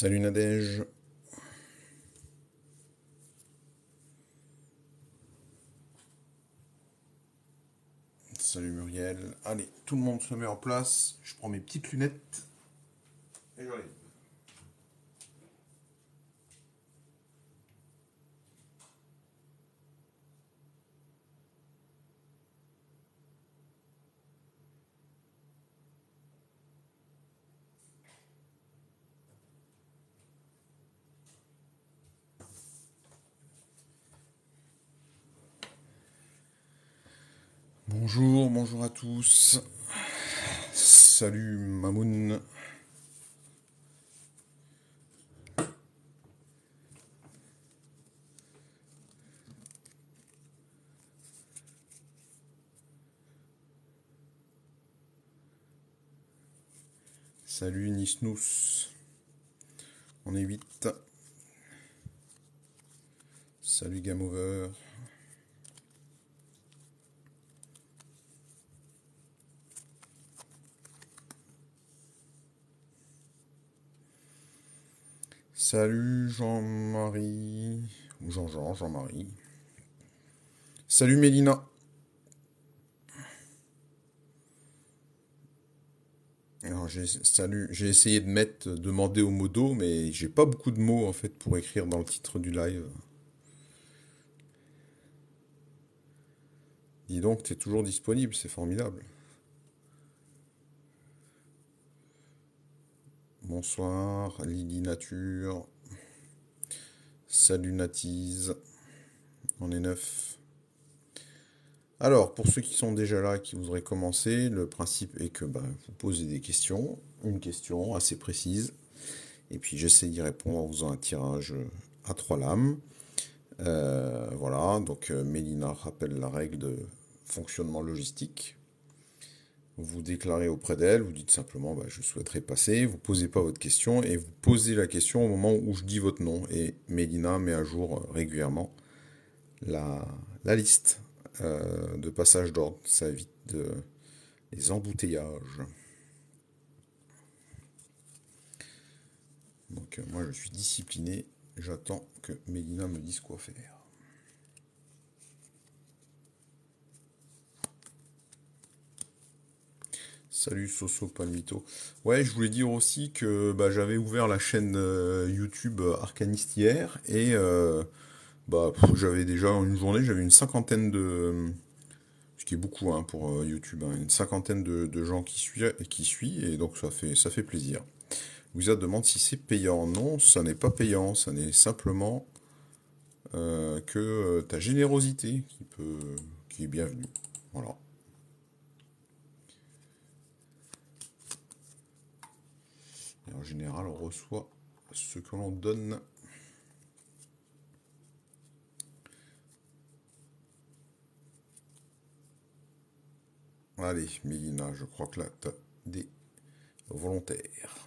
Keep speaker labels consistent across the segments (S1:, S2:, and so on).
S1: Salut Nadège. Salut Muriel. Allez, tout le monde se met en place. Je prends mes petites lunettes et j'arrive. Bonjour, bonjour à tous. Salut Mamoun. Salut Nisnous. On est 8. Salut Game Over. Salut Jean-Marie. Ou Jean-Jean, Jean-Marie. Salut Mélina. Alors j'ai essayé de mettre demander au modo, mais j'ai pas beaucoup de mots en fait pour écrire dans le titre du live. Dis donc, t'es toujours disponible, c'est formidable. Bonsoir, Lily Nature. Salut Natise. On est 9. Alors, pour ceux qui sont déjà là, qui voudraient commencer, le principe est que vous posez des questions, une question assez précise, et puis j'essaie d'y répondre en faisant un tirage à 3 lames. Voilà, donc Mélina rappelle la règle de fonctionnement logistique. Vous déclarez auprès d'elle, vous dites simplement je souhaiterais passer, vous posez pas votre question et vous posez la question au moment où je dis votre nom. Et Mélina met à jour régulièrement la, la liste de passage d'ordre. Ça évite les embouteillages. Donc moi je suis discipliné, j'attends que Mélina me dise quoi faire. Salut Soso Palmito. Ouais, je voulais dire aussi que j'avais ouvert la chaîne YouTube Arcaniste hier et j'avais déjà une journée, j'avais une cinquantaine ce qui est beaucoup hein, pour YouTube, hein, une cinquantaine de gens qui suit et donc ça fait plaisir. Vous demande si c'est payant. Non, ça n'est pas payant, ça n'est simplement que ta générosité qui est bienvenue. Voilà. Et en général, on reçoit ce que l'on donne. Allez, Mélina, je crois que là, t'as des volontaires.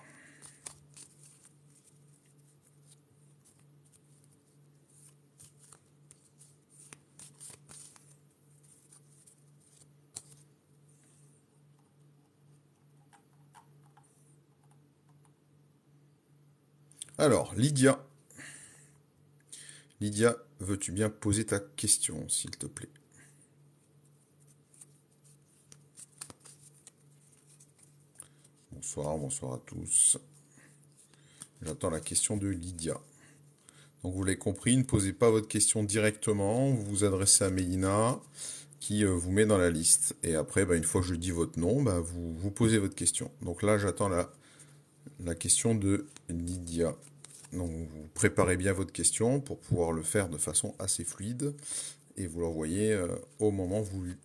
S1: Alors, Lydia. Lydia, veux-tu bien poser ta question, s'il te plaît? Bonsoir, bonsoir à tous. J'attends la question de Lydia. Donc vous l'avez compris, ne posez pas votre question directement, vous vous adressez à Mélina qui vous met dans la liste. Et après, une fois que je dis votre nom, vous posez votre question. Donc là, j'attends la question de Lydia. Donc vous préparez bien votre question pour pouvoir le faire de façon assez fluide et vous l'envoyez au moment voulu.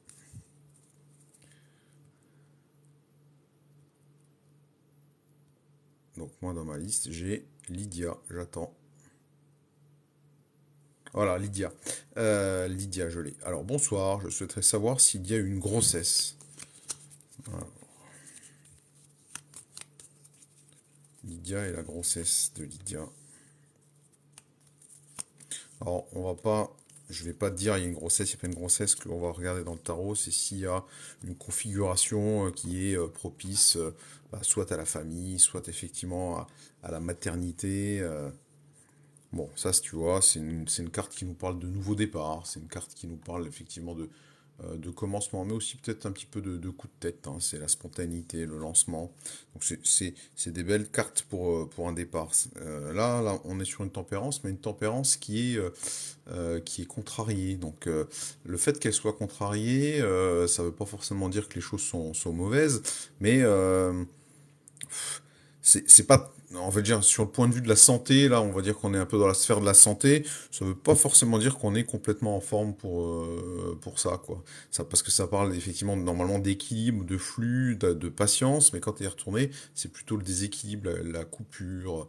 S1: Donc moi dans ma liste, j'ai Lydia, j'attends. Voilà, Lydia. Lydia, je l'ai. Alors bonsoir, je souhaiterais savoir s'il y a une grossesse. Voilà. Lydia et la grossesse de Lydia. Alors, on va pas je vais pas te dire il y a une grossesse, il n'y a pas une grossesse. Ce qu'on va regarder dans le tarot, c'est s'il y a une configuration qui est propice, soit à la famille, soit effectivement à la maternité. Bon, ça, si tu vois, c'est une carte qui nous parle de nouveau départ, c'est une carte qui nous parle effectivement de commencement, mais aussi peut-être un petit peu de coup de tête, hein. C'est la spontanéité, le lancement. Donc c'est des belles cartes pour un départ. Là, on est sur une tempérance, mais une tempérance qui est contrariée. Donc le fait qu'elle soit contrariée, ça ne veut pas forcément dire que les choses sont mauvaises, mais c'est pas, on va dire, sur le point de vue de la santé, là, on va dire qu'on est un peu dans la sphère de la santé. Ça veut pas forcément dire qu'on est complètement en forme pour ça, quoi. Ça, parce que ça parle effectivement normalement d'équilibre, de flux, de patience, mais quand tu es retourné, c'est plutôt le déséquilibre, la coupure,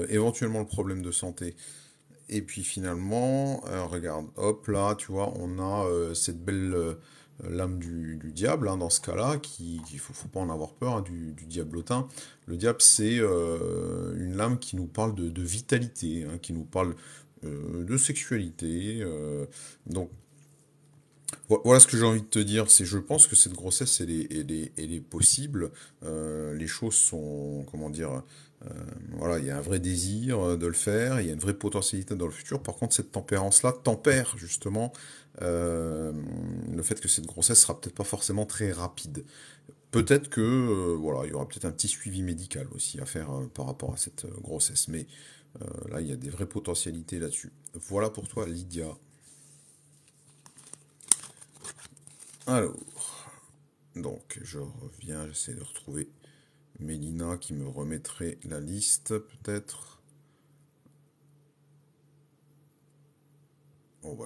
S1: éventuellement le problème de santé. Et puis finalement, regarde, hop là, tu vois, on a cette belle lame du diable, hein, dans ce cas-là, faut pas en avoir peur, hein, du diablotin. Le diable, c'est une lame qui nous parle de vitalité, hein, qui nous parle de sexualité. Donc voilà ce que j'ai envie de te dire, c'est je pense que cette grossesse, elle est possible. Les choses sont, comment dire, voilà, il y a un vrai désir de le faire, il y a une vraie potentialité dans le futur. Par contre, cette tempérance-là tempère justement le fait que cette grossesse sera peut-être pas forcément très rapide. Peut-être que voilà, il y aura peut-être un petit suivi médical aussi à faire par rapport à cette grossesse. Mais là, il y a des vraies potentialités là-dessus. Voilà pour toi, Lydia. Alors, donc je reviens, j'essaie de retrouver Mélina qui me remettrait la liste peut-être. Oh bah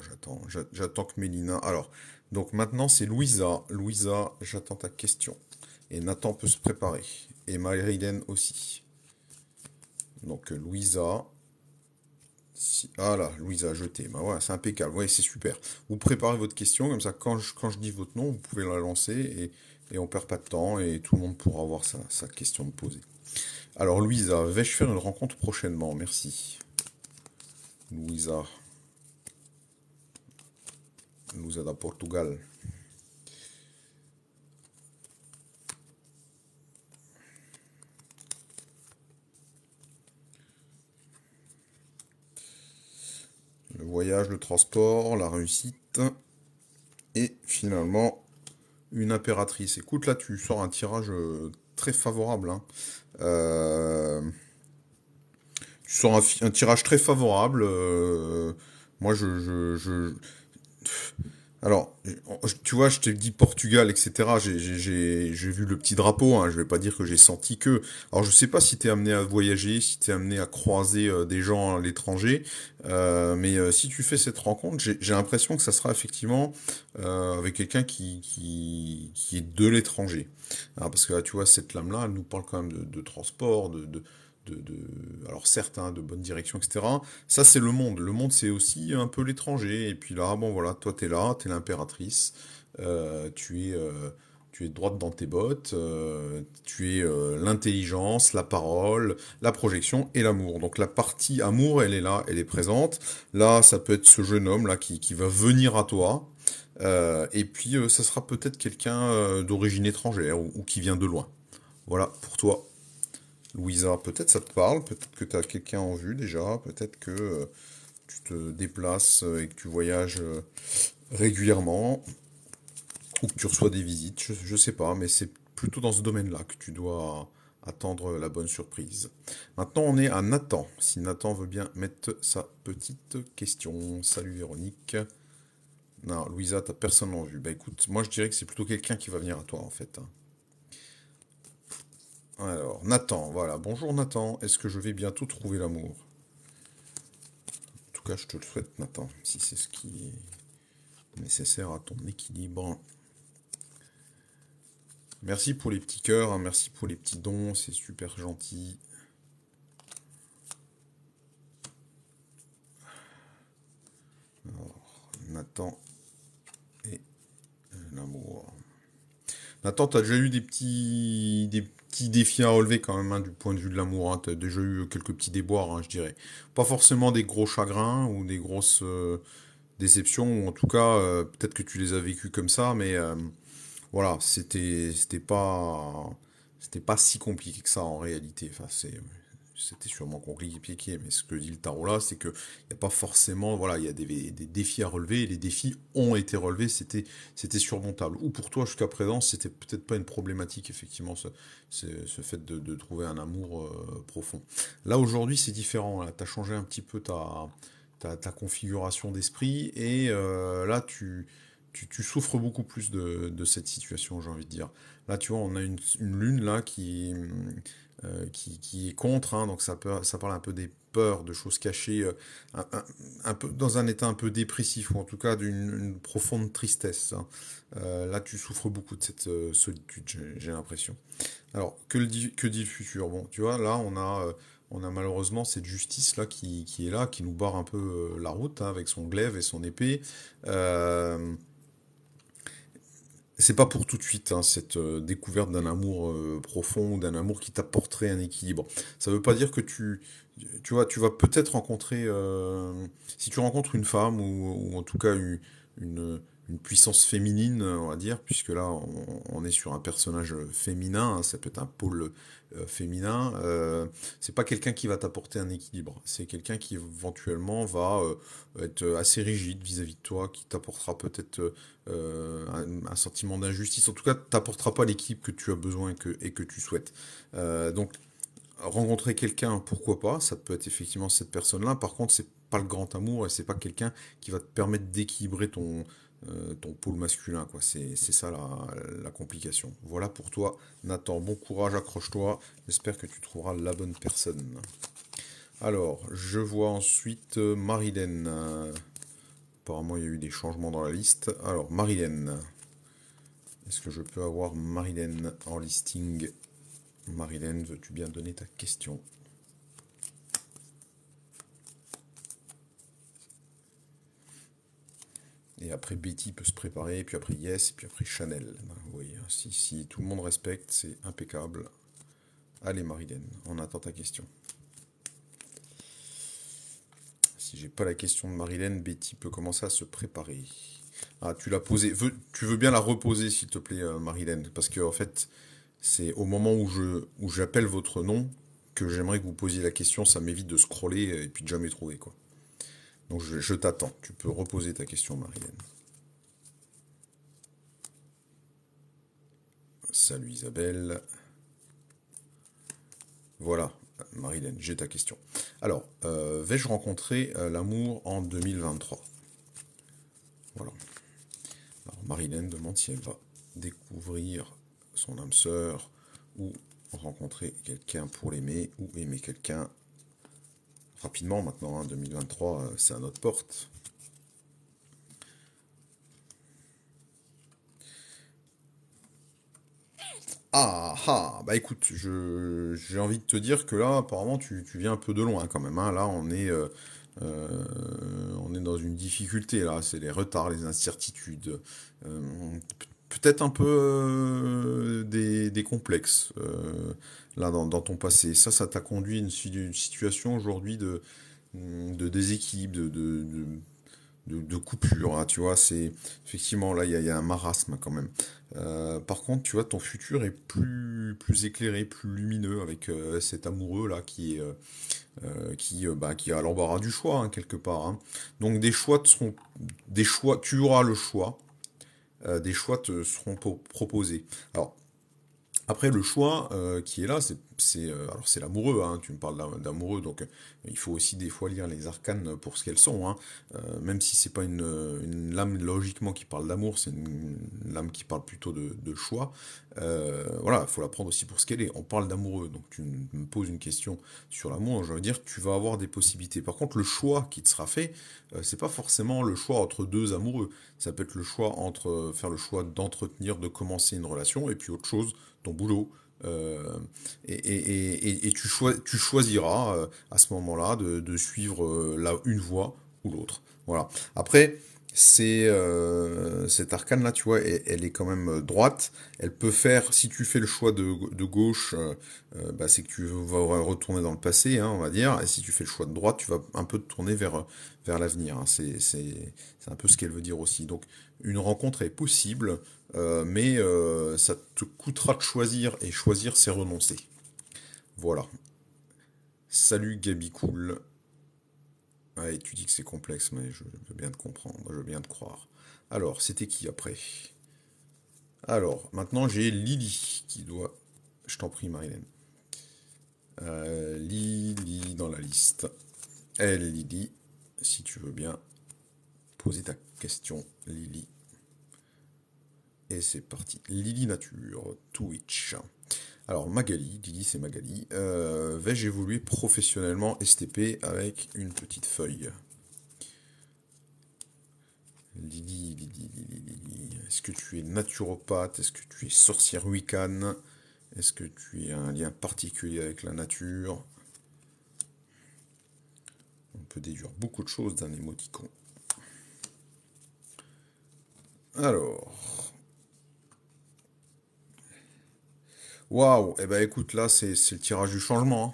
S1: j'attends que Mélina. Alors, donc maintenant c'est Louisa. Louisa, j'attends ta question. Et Nathan peut se préparer. Et Marilyn aussi. Donc Louisa. Ah là, Louisa, jeté. Bah ouais, c'est impeccable. Ouais, c'est super. Vous préparez votre question, comme ça quand je dis votre nom, vous pouvez la lancer et on perd pas de temps et tout le monde pourra avoir sa question de poser. Alors Louisa, vais-je faire une rencontre prochainement? Merci. Louisa, Louisa da Portugal. Le voyage, le transport, la réussite et finalement une impératrice. Écoute, là tu sors un tirage très favorable, hein. Euh, Tu sors un tirage très favorable. Moi, alors, tu vois, je t'ai dit Portugal, etc. J'ai vu le petit drapeau, hein, je vais pas dire que j'ai senti que. Alors, je sais pas si t'es amené à voyager, si t'es amené à croiser des gens à l'étranger, mais si tu fais cette rencontre, j'ai l'impression que ça sera effectivement avec quelqu'un qui est de l'étranger. Ah, parce que là, tu vois, cette lame-là, elle nous parle quand même de transport, alors certes, hein, de bonne direction, etc. Ça, c'est le monde. Le monde, c'est aussi un peu l'étranger. Et puis là, bon, voilà, toi, t'es l'impératrice. Tu es droite dans tes bottes. Tu es l'intelligence, la parole, la projection et l'amour. Donc la partie amour, elle est là, elle est présente. Là, ça peut être ce jeune homme là qui va venir à toi. Et puis, ça sera peut-être quelqu'un d'origine étrangère ou qui vient de loin. Voilà pour toi. Louisa, peut-être ça te parle, peut-être que tu as quelqu'un en vue déjà, peut-être que tu te déplaces et que tu voyages régulièrement, ou que tu reçois des visites, je sais pas, mais c'est plutôt dans ce domaine-là que tu dois attendre la bonne surprise. Maintenant, on est à Nathan, si Nathan veut bien mettre sa petite question. Salut Véronique. Non, Louisa, t'as personne en vue. Bah écoute, moi je dirais que c'est plutôt quelqu'un qui va venir à toi en fait, hein. Alors, Nathan, voilà. Bonjour Nathan, est-ce que je vais bientôt trouver l'amour? En tout cas, je te le souhaite, Nathan, si c'est ce qui est nécessaire à ton équilibre. Merci pour les petits cœurs, hein, merci pour les petits dons, c'est super gentil. Nathan et l'amour. Nathan, t'as déjà eu des petits défis à relever quand même, hein, du point de vue de l'amour, hein. T'as déjà eu quelques petits déboires, hein, je dirais. Pas forcément des gros chagrins ou des grosses déceptions, ou en tout cas, peut-être que tu les as vécues comme ça, mais voilà, c'était pas si compliqué que ça en réalité. Enfin, c'était sûrement compliqué, mais ce que dit le tarot là, c'est que il y a pas forcément, voilà, il y a des défis à relever, et les défis ont été relevés, c'était surmontable. Ou pour toi, jusqu'à présent, c'était peut-être pas une problématique, effectivement, ce fait de trouver un amour profond. Là, aujourd'hui, c'est différent. Tu as changé un petit peu ta configuration d'esprit, et là, tu souffres beaucoup plus de cette situation, j'ai envie de dire. Là, tu vois, on a une lune là qui est contre, hein, donc ça parle un peu des peurs, de choses cachées, un peu dans un état un peu dépressif, ou en tout cas d'une profonde tristesse, hein. Là, tu souffres beaucoup de cette solitude, j'ai l'impression. Alors, que dit le futur? Bon, tu vois, là, on a malheureusement cette justice là qui est là, qui nous barre un peu la route, hein, avec son glaive et son épée. Euh, c'est pas pour tout de suite, hein, cette découverte d'un amour profond, d'un amour qui t'apporterait un équilibre. Ça veut pas dire que tu vois, tu vas peut-être rencontrer, si tu rencontres une femme, ou en tout cas une, une puissance féminine, on va dire, puisque là on est sur un personnage féminin, hein, ça peut être un pôle féminin. C'est pas quelqu'un qui va t'apporter un équilibre. C'est quelqu'un qui éventuellement va être assez rigide vis-à-vis de toi, qui t'apportera peut-être un sentiment d'injustice. En tout cas, t'apportera pas l'équipe que tu as besoin et que tu souhaites. Donc, rencontrer quelqu'un, pourquoi pas, ça peut être effectivement cette personne-là. Par contre, c'est pas le grand amour, et c'est pas quelqu'un qui va te permettre d'équilibrer ton pôle masculin, quoi. C'est ça la complication. Voilà pour toi, Nathan. Bon courage, accroche-toi. J'espère que tu trouveras la bonne personne. Alors, je vois ensuite Marilène. Apparemment, il y a eu des changements dans la liste. Alors, Marilène. Est-ce que je peux avoir Marilène en listing? Marilène, veux-tu bien donner ta question? Et après, Betty peut se préparer, et puis après Yes, et puis après Chanel. Ben, oui, si tout le monde respecte, c'est impeccable. Allez, Marilène, on attend ta question. Si j'ai pas la question de Marilène, Betty peut commencer à se préparer. Ah, tu l'as posée. Tu veux bien la reposer, s'il te plaît, Marilène? Parce que, en fait, c'est au moment où j'appelle votre nom que j'aimerais que vous posiez la question. Ça m'évite de scroller et puis de jamais trouver, quoi. Donc, je t'attends. Tu peux reposer ta question, Marilène. Salut Isabelle. Voilà, Marilène, j'ai ta question. Alors, vais-je rencontrer l'amour en 2023? Voilà. Alors, Marilène demande si elle va découvrir son âme sœur, ou rencontrer quelqu'un pour l'aimer, ou aimer quelqu'un rapidement maintenant, hein, 2023, c'est à notre porte. Ah ah, bah écoute, j'ai envie de te dire que là, apparemment, tu viens un peu de loin quand même, hein. Là, euh, on est dans une difficulté, là. C'est les retards, les incertitudes. euh, Peut-être un peu des complexes, là, dans ton passé. Ça t'a conduit à une situation aujourd'hui de déséquilibre, de coupure, hein, tu vois, c'est effectivement là il y a un marasme quand même. Par contre, tu vois, ton futur est plus éclairé, plus lumineux, avec cet amoureux là qui a l'embarras du choix, hein, quelque part, hein. Donc des choix, tu auras le choix, des choix te seront proposés. Alors après, le choix qui est là, alors c'est l'amoureux, hein, tu me parles d'amoureux, donc il faut aussi des fois lire les arcanes pour ce qu'elles sont, hein. Même si c'est pas une lame logiquement qui parle d'amour, c'est une lame qui parle plutôt de choix. Voilà, il faut la prendre aussi pour ce qu'elle est. On parle d'amoureux, donc tu me poses une question sur l'amour, je veux dire, tu vas avoir des possibilités. Par contre, le choix qui te sera fait, c'est pas forcément le choix entre deux amoureux. Ça peut être le choix entre faire le choix d'entretenir, de commencer une relation, et puis autre chose, ton boulot. euh, et tu choisiras à ce moment-là de suivre une voie ou l'autre. Voilà. Après, cette arcane-là, tu vois, elle est quand même droite. Elle peut faire, si tu fais le choix de gauche, bah, c'est que tu vas retourner dans le passé, hein, on va dire. Et si tu fais le choix de droite, tu vas un peu te tourner vers l'avenir, hein. C'est un peu ce qu'elle veut dire aussi. Donc, une rencontre est possible, mais ça te coûtera de choisir, et choisir, c'est renoncer. Voilà. Salut Gabi Cool. Ouais, tu dis que c'est complexe, mais je veux bien te comprendre, je veux bien te croire. Alors, c'était qui après? Alors, maintenant j'ai Lily qui doit. Je t'en prie, Marilyn. Lily dans la liste. Elle, Lily, si tu veux bien poser ta question, Lily. Et c'est parti. Lily Nature, Twitch. Alors, Magali, Lily c'est Magali. Vais-je évoluer professionnellement STP avec une petite feuille? Lily, Lily, Lily, Lily. Est-ce que tu es naturopathe? Est-ce que tu es sorcière Wiccan? Est-ce que tu as un lien particulier avec la nature? On peut déduire beaucoup de choses d'un émoticon. Alors, waouh, eh ben écoute, là c'est le tirage du changement, hein.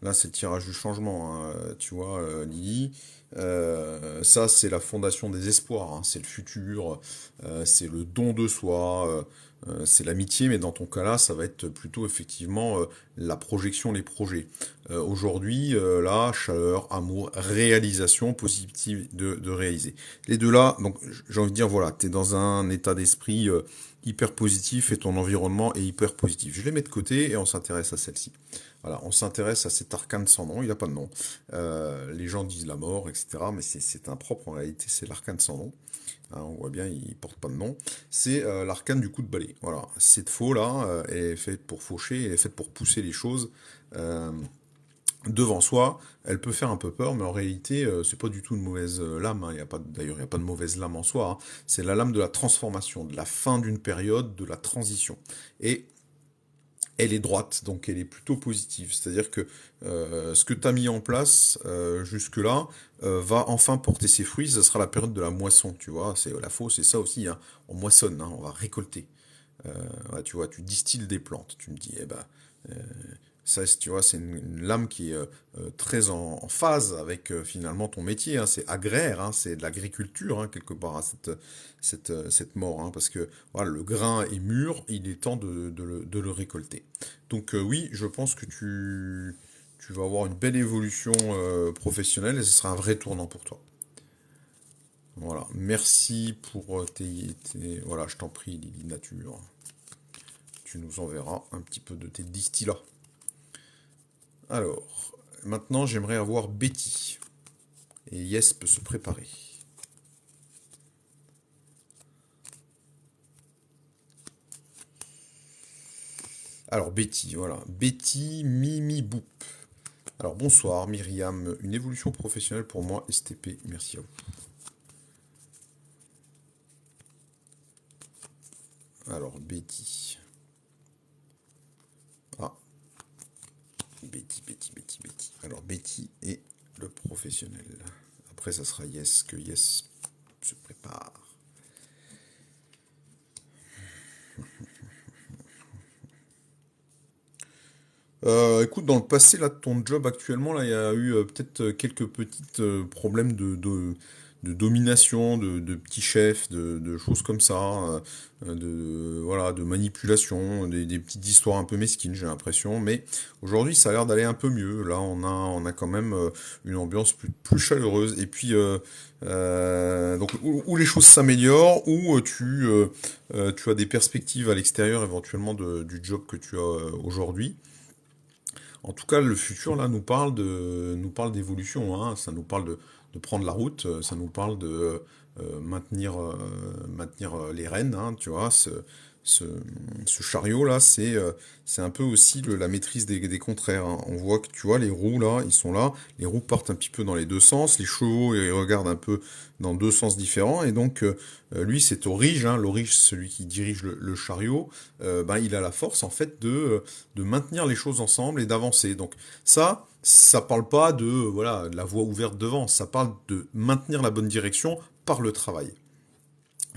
S1: Là, c'est le tirage du changement, hein. Tu vois, Lily. Ça, c'est la fondation des espoirs, hein. C'est le futur, c'est le don de soi, c'est l'amitié, mais dans ton cas-là, ça va être plutôt effectivement la projection, les projets. Aujourd'hui, là, chaleur, amour, réalisation, possibilité de réaliser. Les deux là, donc j'ai envie de dire, voilà, tu es dans un état d'esprit hyper positif et ton environnement est hyper positif. Je les mets de côté et on s'intéresse à celle-ci. Voilà, on s'intéresse à cet arcane sans nom, il n'a pas de nom. Les gens disent la mort, etc. Mais c'est impropre en réalité, c'est l'arcane sans nom. Hein, on voit bien, il porte pas de nom. C'est l'arcane du coup de balai. Voilà, cette faux-là est faite pour faucher, elle est faite pour pousser les choses euh, devant soi. Elle peut faire un peu peur, mais en réalité, c'est pas du tout une mauvaise lame, hein. Il y a pas, d'ailleurs, il n'y a pas de mauvaise lame en soi, hein. C'est la lame de la transformation, de la fin d'une période, de la transition. Et elle est droite, donc elle est plutôt positive. C'est-à-dire que ce que tu as mis en place jusque-là va enfin porter ses fruits. Ce sera la période de la moisson, tu vois. C'est la faux, c'est ça aussi, hein. On moissonne, hein, on va récolter. Ouais, tu vois, tu distilles des plantes. Tu me dis, eh ben, euh, ça, tu vois, c'est une lame qui est très en phase avec finalement ton métier, hein. C'est agraire, hein, c'est de l'agriculture, hein, quelque part, hein, cette mort, hein, parce que voilà, le grain est mûr, il est temps de le récolter. Donc oui, je pense que tu vas avoir une belle évolution professionnelle et ce sera un vrai tournant pour toi. Voilà, merci pour voilà, je t'en prie, Lily Nature. Tu nous enverras un petit peu de tes distillats. Alors, maintenant j'aimerais avoir Betty. Et Yes peut se préparer. Alors Betty, voilà. Betty Mimi Boop. Alors bonsoir Myriam, une évolution professionnelle pour moi, STP, merci à vous. Alors Betty. Ah, Betty. Alors Betty et le professionnel. Après ça sera Yes, que Yes se prépare. Écoute, dans le passé, là, de ton job actuellement, là, il y a eu peut-être quelques petits problèmes de domination, de petits chefs, de choses comme ça, voilà, de manipulation, des petites histoires un peu mesquines, j'ai l'impression. Mais aujourd'hui, ça a l'air d'aller un peu mieux. Là, on a quand même une ambiance plus chaleureuse. Et puis, donc, où les choses s'améliorent, où tu as des perspectives à l'extérieur éventuellement du job que tu as aujourd'hui. En tout cas, le futur là nous parle d'évolution, hein. Ça nous parle de prendre la route, ça nous parle de maintenir les rênes, hein, tu vois. Ce, ce chariot là, c'est un peu aussi la maîtrise des contraires, hein. On voit que tu vois les roues là, ils sont là, les roues partent un petit peu dans les deux sens, les chevaux ils regardent un peu dans deux sens différents, et donc lui c'est Aurige, hein, l'Aurige, celui qui dirige le chariot, ben, il a la force en fait de maintenir les choses ensemble et d'avancer. Donc ça, ça parle pas de voilà de la voie ouverte devant, ça parle de maintenir la bonne direction par le travail.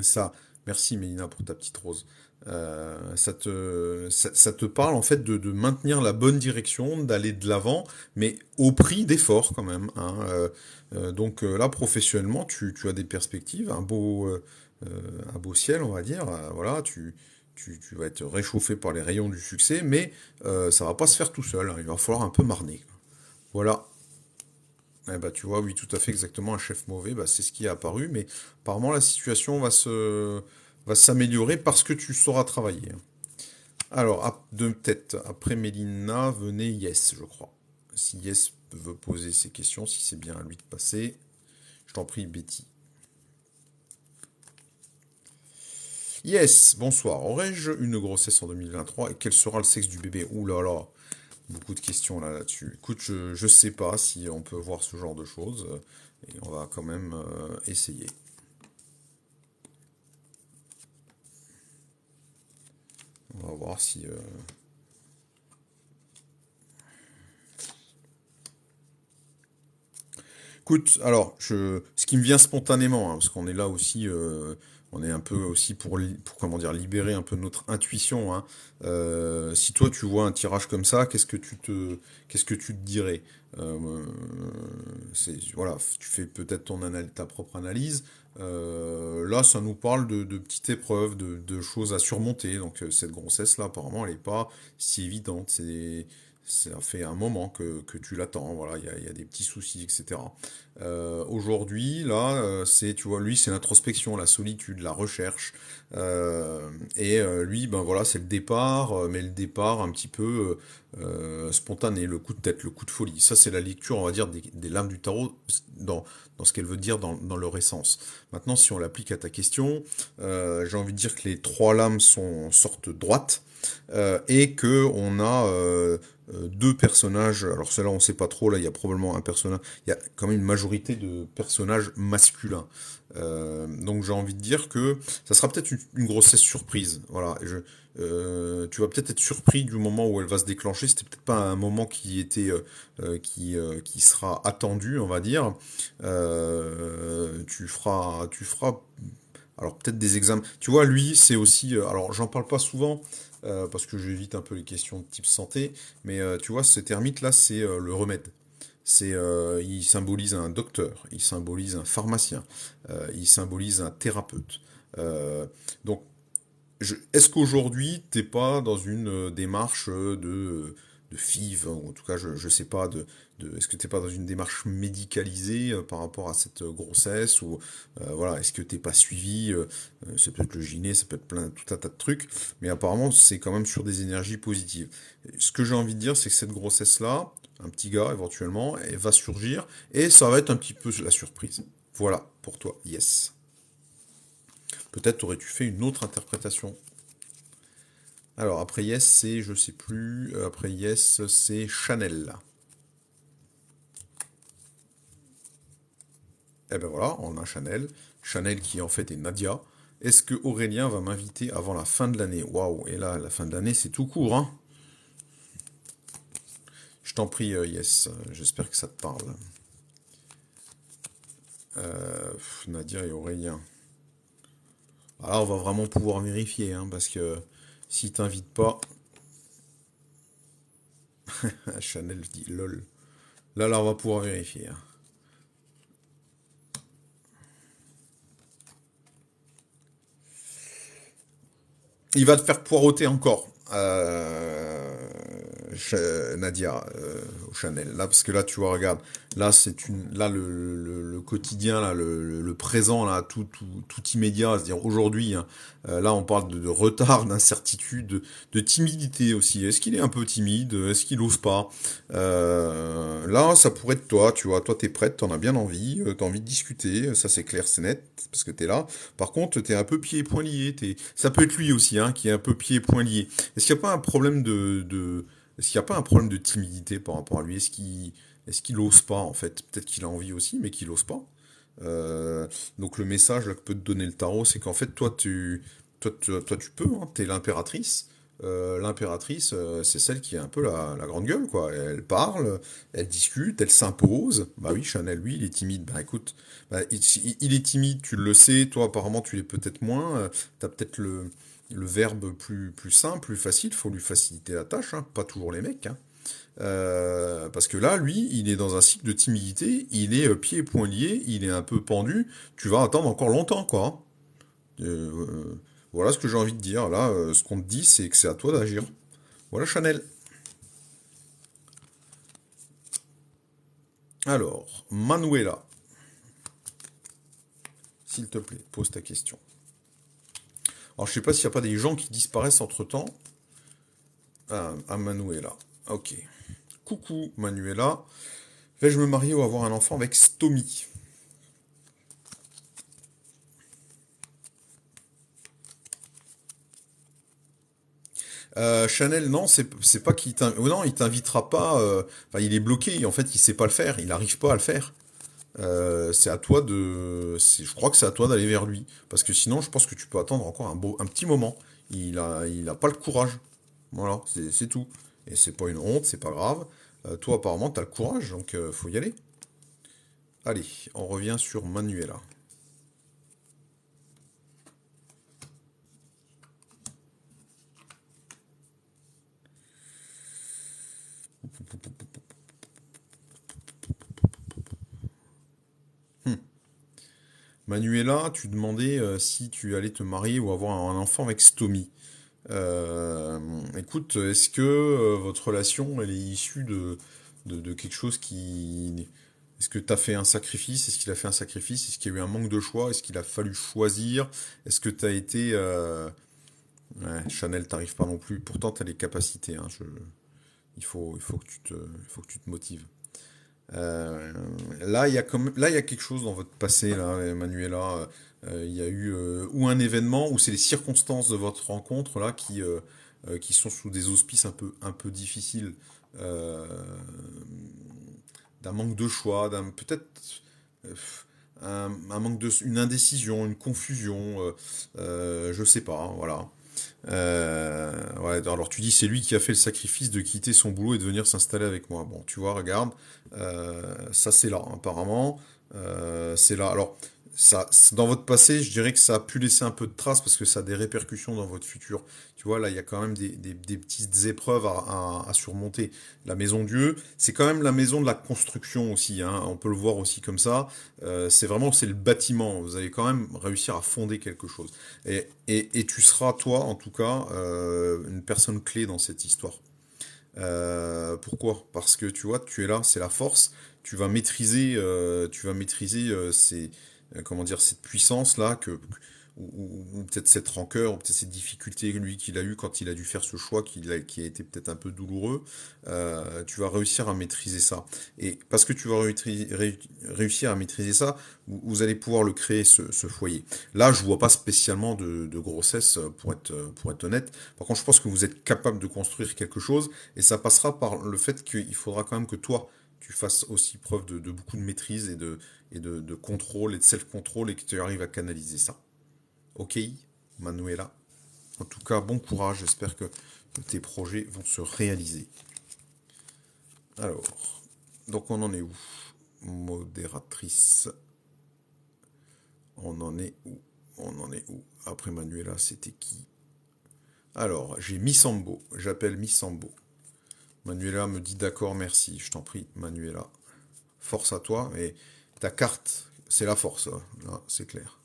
S1: Ça, merci Mélina pour ta petite rose. Ça te parle en fait de maintenir la bonne direction, d'aller de l'avant, mais au prix d'efforts quand même, hein. Donc là, professionnellement, tu as des perspectives, un beau ciel, on va dire. Voilà, tu vas être réchauffé par les rayons du succès, mais ça va pas se faire tout seul, hein. Il va falloir un peu marner. Voilà. Eh ben, tu vois, oui, tout à fait exactement, un chef mauvais, bah, c'est ce qui est apparu, mais apparemment la situation va s'améliorer parce que tu sauras travailler. Alors, de tête, après Mélina, venez Yes, je crois. Si Yes veut poser ses questions, si c'est bien à lui de passer, je t'en prie, Betty. Yes, bonsoir. Aurais-je une grossesse en 2023 et quel sera le sexe du bébé? Ouh là là, beaucoup de questions là-dessus. Écoute, je sais pas si on peut voir ce genre de choses, et on va quand même essayer. On va voir si. Écoute, alors, ce qui me vient spontanément, hein, parce qu'on est là aussi, on est un peu aussi pour comment dire, libérer un peu notre intuition, hein. Si toi tu vois un tirage comme ça, qu'est-ce que tu te dirais? Voilà, tu fais peut-être ta propre analyse. Là, ça nous parle de petites épreuves, de choses à surmonter. Donc, cette grossesse-là, apparemment, elle n'est pas si évidente. Ça fait un moment que tu l'attends, voilà, il y a des petits soucis, etc. Aujourd'hui, là, tu vois, lui, c'est l'introspection, la solitude, la recherche. Lui, ben voilà, c'est le départ, mais le départ un petit peu spontané, le coup de tête, le coup de folie. Ça, c'est la lecture, on va dire, des lames du tarot dans ce qu'elle veut dire dans leur essence. Maintenant, si on l'applique à ta question, j'ai envie de dire que les trois lames sortent droites. Et que on a deux personnages. Alors celle-là, on sait pas trop. Là, il y a probablement un personnage. Il y a quand même une majorité de personnages masculins. Donc j'ai envie de dire que ça sera peut-être une grossesse surprise. Voilà. Tu vas peut-être être surpris du moment où elle va se déclencher. C'était peut-être pas un moment qui sera attendu, on va dire. Tu feras alors peut-être des examens. Tu vois, lui, c'est aussi. Alors j'en parle pas souvent parce que j'évite un peu les questions de type santé, mais tu vois, cet ermite-là, c'est le remède. Il symbolise un docteur, il symbolise un pharmacien, il symbolise un thérapeute. Euh, donc est-ce qu'aujourd'hui, t'es pas dans une démarche de FIV, ou en tout cas, je sais pas, est-ce que t'es pas dans une démarche médicalisée par rapport à cette grossesse, ou voilà, est-ce que t'es pas suivi, c'est peut-être le gyné, ça peut être tout un tas de trucs, mais apparemment, c'est quand même sur des énergies positives. Ce que j'ai envie de dire, c'est que cette grossesse-là, un petit gars éventuellement, elle va surgir, et ça va être un petit peu la surprise. Voilà, pour toi, yes. Peut-être aurais-tu fait une autre interprétation. Alors, après Yes, c'est, je sais plus, après Yes, c'est Chanel. Eh ben voilà, on a Chanel. Chanel qui en fait est Nadia. Est-ce que Aurélien va m'inviter avant la fin de l'année? Waouh, et là, la fin de l'année, c'est tout court, hein. Je t'en prie, Yes, j'espère que ça te parle. Nadia et Aurélien. Alors, on va vraiment pouvoir vérifier, hein, parce que si t'invites pas, Chanel dit lol. Là, on va pouvoir vérifier, hein. Il va te faire poireauter encore. Nadia au Chanel. Là, parce que là, tu vois, regarde, là le quotidien, là, le présent, là, tout immédiat, c'est-à-dire aujourd'hui, hein, là, on parle de retard, d'incertitude, de timidité aussi. Est-ce qu'il est un peu timide? Est-ce qu'il ose pas? Là, ça pourrait être toi, tu vois, toi, t'es prête, t'en as bien envie, t'as envie de discuter, ça c'est clair, c'est net, parce que t'es là. Par contre, t'es un peu pieds et poings liés. Ça peut être lui aussi, hein, qui est un peu pieds et poings liés. Est-ce qu'il n'y a pas un problème est-ce qu'il n'y a pas un problème de timidité par rapport à lui? Est-ce qu'il ose pas en fait? Peut-être qu'il a envie aussi, mais qu'il ose pas. Donc le message là, que peut te donner le tarot, c'est qu'en fait toi tu peux, hein, t'es l'impératrice. l'impératrice, c'est celle qui est un peu la grande gueule, quoi. Elle parle, elle discute, elle s'impose. Bah oui, Chanel, lui, il est timide. Bah écoute, bah, il est timide, tu le sais, toi apparemment tu l'es peut-être moins. T'as peut-être le verbe plus simple, plus facile, faut lui faciliter la tâche, hein. Pas toujours les mecs, hein. Parce que là, lui, il est dans un cycle de timidité, il est pieds et poings liés, il est un peu pendu, tu vas attendre encore longtemps, quoi. Voilà ce que j'ai envie de dire. Là, ce qu'on te dit, c'est que c'est à toi d'agir. Voilà, Chanel. Alors, Manuela, s'il te plaît, pose ta question. Alors, je sais pas s'il n'y a pas des gens qui disparaissent entre-temps. Ah, à Manuela. Ok. Coucou, Manuela. Vais-je me marier ou avoir un enfant avec Stomy? Chanel, non, c'est pas qu'il non, il t'invitera pas. Enfin, il est bloqué. En fait, il sait pas le faire. Il n'arrive pas à le faire. C'est à toi je crois que c'est à toi d'aller vers lui, parce que sinon, je pense que tu peux attendre encore un petit moment. Il a pas le courage. Voilà, c'est tout. Et c'est pas une honte, c'est pas grave. Toi, apparemment, t'as le courage, donc faut y aller. Allez, on revient sur Manuela. Manuela, tu demandais si tu allais te marier ou avoir un enfant avec Stomy. Écoute, est-ce que votre relation, elle est issue de quelque chose qui... Est-ce que tu as fait un sacrifice? Est-ce qu'il a fait un sacrifice? Est-ce qu'il y a eu un manque de choix? Est-ce qu'il a fallu choisir? Est-ce que tu as été... Ouais, Chanel, t'arrives pas non plus. Pourtant, tu as les capacités, hein, il faut que tu te motives. Euh, Là, là, il y a quelque chose dans votre passé, là, Manuela. Il y a eu ou un événement, ou c'est les circonstances de votre rencontre là qui sont sous des auspices un peu difficiles, euh, d'un manque de choix, d'un peut-être euh, un manque une indécision, une confusion, je sais pas, hein, voilà. Ouais, alors tu dis c'est lui qui a fait le sacrifice de quitter son boulot et de venir s'installer avec moi. Bon, tu vois, regarde, ça c'est là, apparemment, c'est là. Alors, dans votre passé, je dirais que ça a pu laisser un peu de traces parce que ça a des répercussions dans votre futur. Tu vois, là, il y a quand même des petites épreuves à surmonter. La maison Dieu, c'est quand même la maison de la construction aussi, hein. On peut le voir aussi comme ça. C'est le bâtiment. Vous allez quand même réussir à fonder quelque chose. Et tu seras, toi, en tout cas, une personne clé dans cette histoire. Pourquoi? Parce que tu vois, tu es là, c'est la force. Tu vas maîtriser comment dire, cette puissance là ou peut-être cette rancœur, ou peut-être cette difficulté lui qu'il a eu quand il a dû faire ce choix qui a été peut-être un peu douloureux. Tu vas réussir à maîtriser ça. Et parce que tu vas réussir à maîtriser ça, vous allez pouvoir le créer ce foyer. Là, je vois pas spécialement de grossesse pour être honnête. Par contre, je pense que vous êtes capable de construire quelque chose et ça passera par le fait qu'il faudra quand même que toi, tu fasses aussi preuve de beaucoup de maîtrise et de contrôle et de self-control et que tu arrives à canaliser ça. Ok, Manuela. En tout cas, bon courage. J'espère que tes projets vont se réaliser. Alors, donc on en est où? Modératrice. On en est où? On en est où? Après Manuela, c'était qui? Alors, j'ai Missambo. J'appelle Missambo. Manuela me dit d'accord, merci. Je t'en prie, Manuela. Force à toi. Et ta carte, c'est la force, là, c'est clair.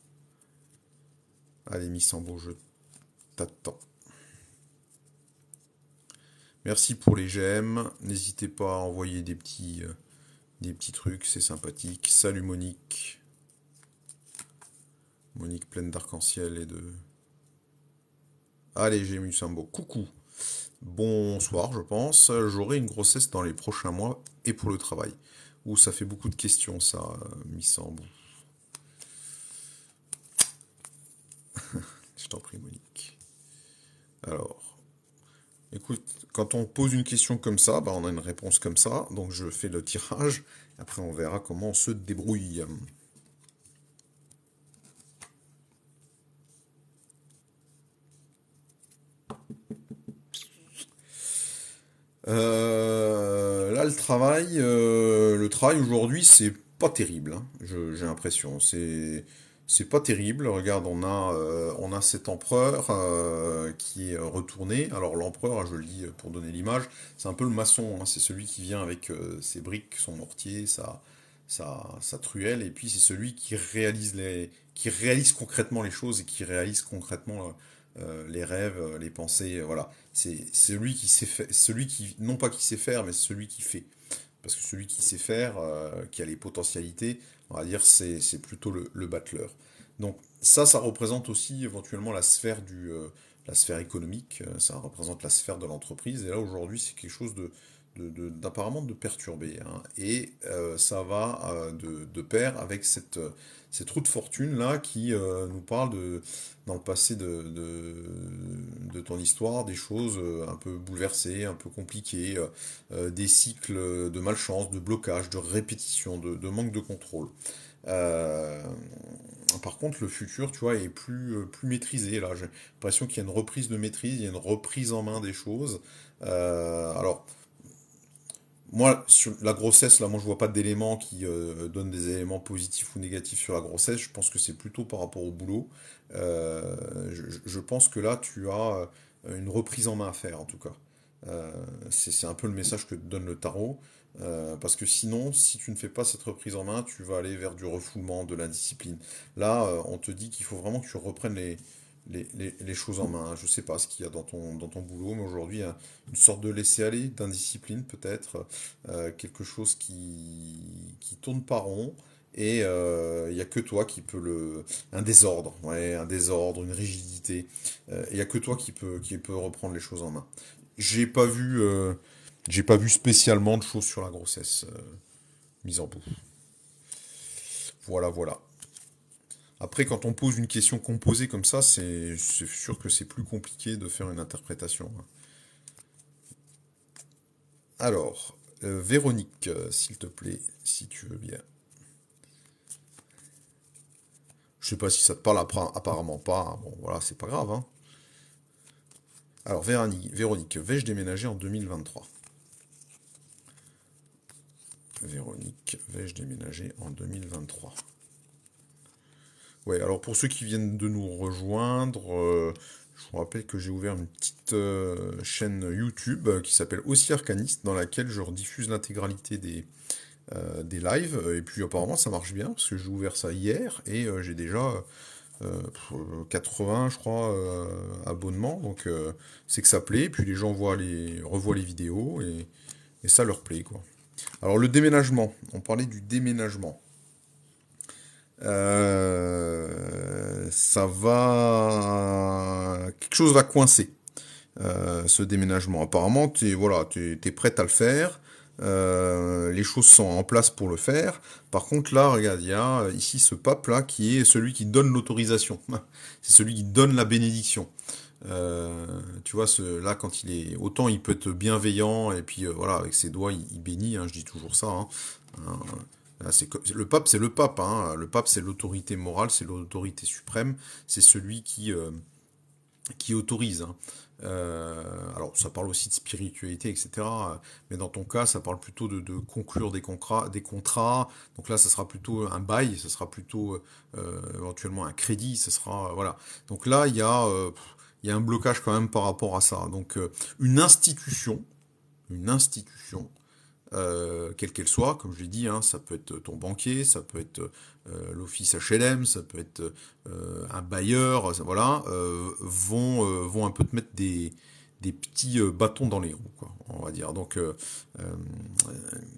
S1: Allez, Missambo, je t'attends. Merci pour les j'aime. N'hésitez pas à envoyer des petits trucs, c'est sympathique. Salut Monique. Monique pleine d'arc-en-ciel et de... Allez, j'ai mis Sambo. Coucou. Bonsoir, je pense. J'aurai une grossesse dans les prochains mois et pour le travail. Ouh, ça fait beaucoup de questions, ça, Missambo. Je t'en prie, Monique. Alors, écoute, quand on pose une question comme ça, bah, on a une réponse comme ça. Donc, je fais le tirage. Après, on verra comment on se débrouille. Là, le travail aujourd'hui, c'est pas terrible, hein, j'ai l'impression. C'est pas terrible. Regarde, on a cet empereur qui est retourné. Alors l'empereur, hein, je le dis pour donner l'image, c'est un peu le maçon, hein, c'est celui qui vient avec ses briques, son mortier, sa truelle, et puis c'est celui qui réalise concrètement les choses et qui réalise concrètement les rêves, les pensées, voilà. C'est celui qui sait faire, celui qui, non pas qui sait faire, mais celui qui fait. Parce que celui qui sait faire, qui a les potentialités, on va dire, c'est plutôt le battleur. Donc ça représente aussi éventuellement la sphère économique, ça représente la sphère de l'entreprise. Et là aujourd'hui, c'est quelque chose d'apparemment de perturbé, hein. Et ça va de pair avec cette roue de fortune là qui nous parle dans le passé de ton histoire, des choses un peu bouleversées, un peu compliquées, des cycles de malchance, de blocage, de répétition, de manque de contrôle. Euh, Par contre, le futur, tu vois, est plus maîtrisé. Là, j'ai l'impression qu'il y a une reprise de maîtrise, il y a une reprise en main des choses. Alors, moi, sur la grossesse, là, moi, je vois pas d'éléments qui donnent des éléments positifs ou négatifs sur la grossesse. Je pense que c'est plutôt par rapport au boulot. Je pense que là, tu as une reprise en main à faire, en tout cas. Euh, c'est un peu le message que te donne le tarot. Parce que sinon, si tu ne fais pas cette reprise en main, tu vas aller vers du refoulement, de l'indiscipline. Là, on te dit qu'il faut vraiment que tu reprennes les choses en main. Je sais pas ce qu'il y a dans ton boulot, mais aujourd'hui, il y a une sorte de laisser-aller, d'indiscipline peut-être, quelque chose qui tourne pas rond, et il y a que toi qui peux un désordre, ouais, un désordre, une rigidité. Il y a que toi qui peut reprendre les choses en main. J'ai pas vu, euh, j'ai pas vu spécialement de choses sur la grossesse mise en bout. Voilà, voilà. Après, quand on pose une question composée comme ça, c'est sûr que c'est plus compliqué de faire une interprétation, hein. Alors, Véronique, s'il te plaît, si tu veux bien. Je sais pas si ça te parle, apparemment pas, hein. Bon, voilà, c'est pas grave, hein. Alors, Véronique, vais-je déménager en 2023? Véronique, vais-je déménager en 2023? Ouais, alors pour ceux qui viennent de nous rejoindre, je vous rappelle que j'ai ouvert une petite chaîne YouTube qui s'appelle Aussi Arcaniste, dans laquelle je rediffuse l'intégralité des lives. Et puis apparemment ça marche bien, parce que j'ai ouvert ça hier, et j'ai déjà 80, je crois, abonnements. Donc c'est que ça plaît, puis les gens revoient les vidéos, et ça leur plaît, quoi. Alors le déménagement, on parlait du déménagement. Ça va... Quelque chose va coincer, ce déménagement. Apparemment, t'es prête à le faire. Les choses sont en place pour le faire. Par contre, là, regarde, il y a ici ce pape-là qui est celui qui donne l'autorisation. C'est celui qui donne la bénédiction. Tu vois, là, quand il est... Autant il peut être bienveillant, et puis voilà, avec ses doigts, il bénit, hein, je dis toujours ça, hein. Hein, le pape, c'est le pape, hein. Le pape, c'est l'autorité morale, c'est l'autorité suprême, c'est celui qui autorise, hein. Alors, ça parle aussi de spiritualité, etc. Mais dans ton cas, ça parle plutôt de conclure des contrats. Donc là, ça sera plutôt un bail, ça sera plutôt éventuellement un crédit, ça sera voilà. Donc là, il y a un blocage quand même par rapport à ça. Donc une institution, quelle qu'elle soit, comme je l'ai dit, hein, ça peut être ton banquier, ça peut être l'office HLM, ça peut être un bailleur, voilà, vont un peu te mettre des petits bâtons dans les roues, quoi, on va dire. Donc, euh,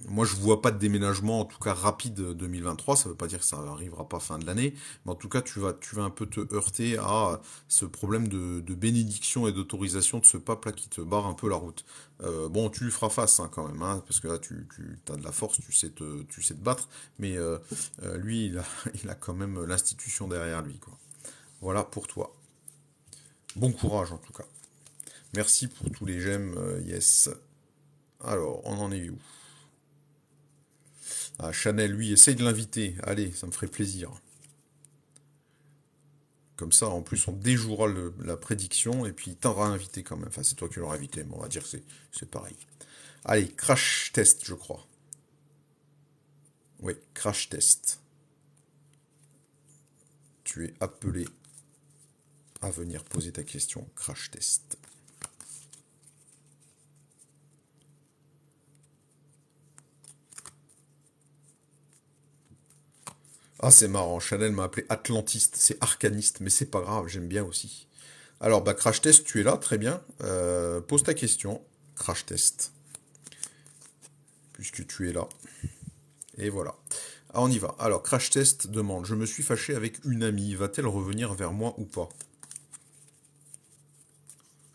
S1: moi, je vois pas de déménagement, en tout cas rapide, 2023. Ça veut pas dire que ça arrivera pas fin de l'année, mais en tout cas, tu vas un peu te heurter à ce problème de bénédiction et d'autorisation de ce pape-là qui te barre un peu la route. Bon, tu lui feras face, hein, quand même, hein, parce que là, tu as de la force, tu sais te battre, mais lui, il a quand même l'institution derrière lui, quoi. Voilà pour toi. Bon courage, en tout cas. Merci pour tous les j'aime, yes. Alors, on en est où? Ah, Chanel, lui, essaye de l'inviter. Allez, ça me ferait plaisir. Comme ça, en plus, on déjouera la prédiction, et puis il t'aura invité quand même. Enfin, c'est toi qui l'auras invité, mais on va dire que c'est pareil. Allez, crash test, je crois. Oui, crash test. Tu es appelé à venir poser ta question. Crash test. Ah, c'est marrant. Chanel m'a appelé Atlantiste. C'est arcaniste, mais c'est pas grave. J'aime bien aussi. Alors, bah, crash test, tu es là, très bien. Pose ta question. Crash test. Puisque tu es là. Et voilà. Ah, on y va. Alors, crash test demande, je me suis fâché avec une amie, va-t-elle revenir vers moi ou pas?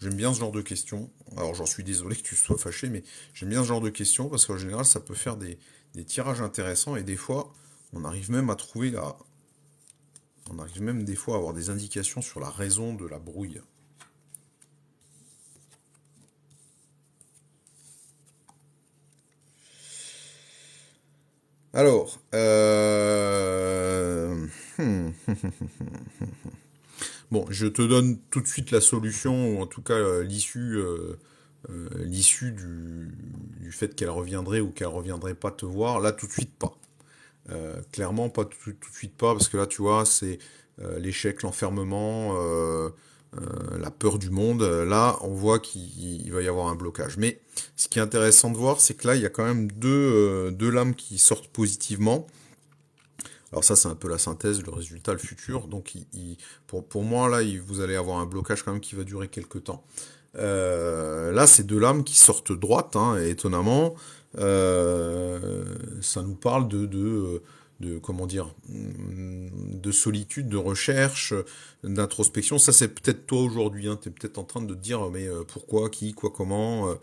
S1: J'aime bien ce genre de questions. Alors, j'en suis désolé que tu sois fâché, mais j'aime bien ce genre de questions parce qu'en général, ça peut faire des tirages intéressants et des fois, on arrive même à trouver on arrive même des fois à avoir des indications sur la raison de la brouille. Alors, bon, je te donne tout de suite la solution, ou en tout cas l'issue du fait qu'elle reviendrait ou qu'elle reviendrait pas te voir. Là, tout de suite, pas. Clairement, pas tout de suite pas, parce que là, tu vois, c'est l'échec, l'enfermement, la peur du monde. Là, on voit qu'il va y avoir un blocage. Mais ce qui est intéressant de voir, c'est que là, il y a quand même deux lames qui sortent positivement. Alors ça, c'est un peu la synthèse, le résultat, le futur. Donc, pour moi, là, vous allez avoir un blocage quand même qui va durer quelques temps. Là, c'est deux lames qui sortent droites, hein, et étonnamment, ça nous parle de comment dire, de solitude, de recherche, d'introspection. Ça, c'est peut-être toi aujourd'hui. Hein, tu es peut-être en train de te dire, mais pourquoi, qui, quoi, comment.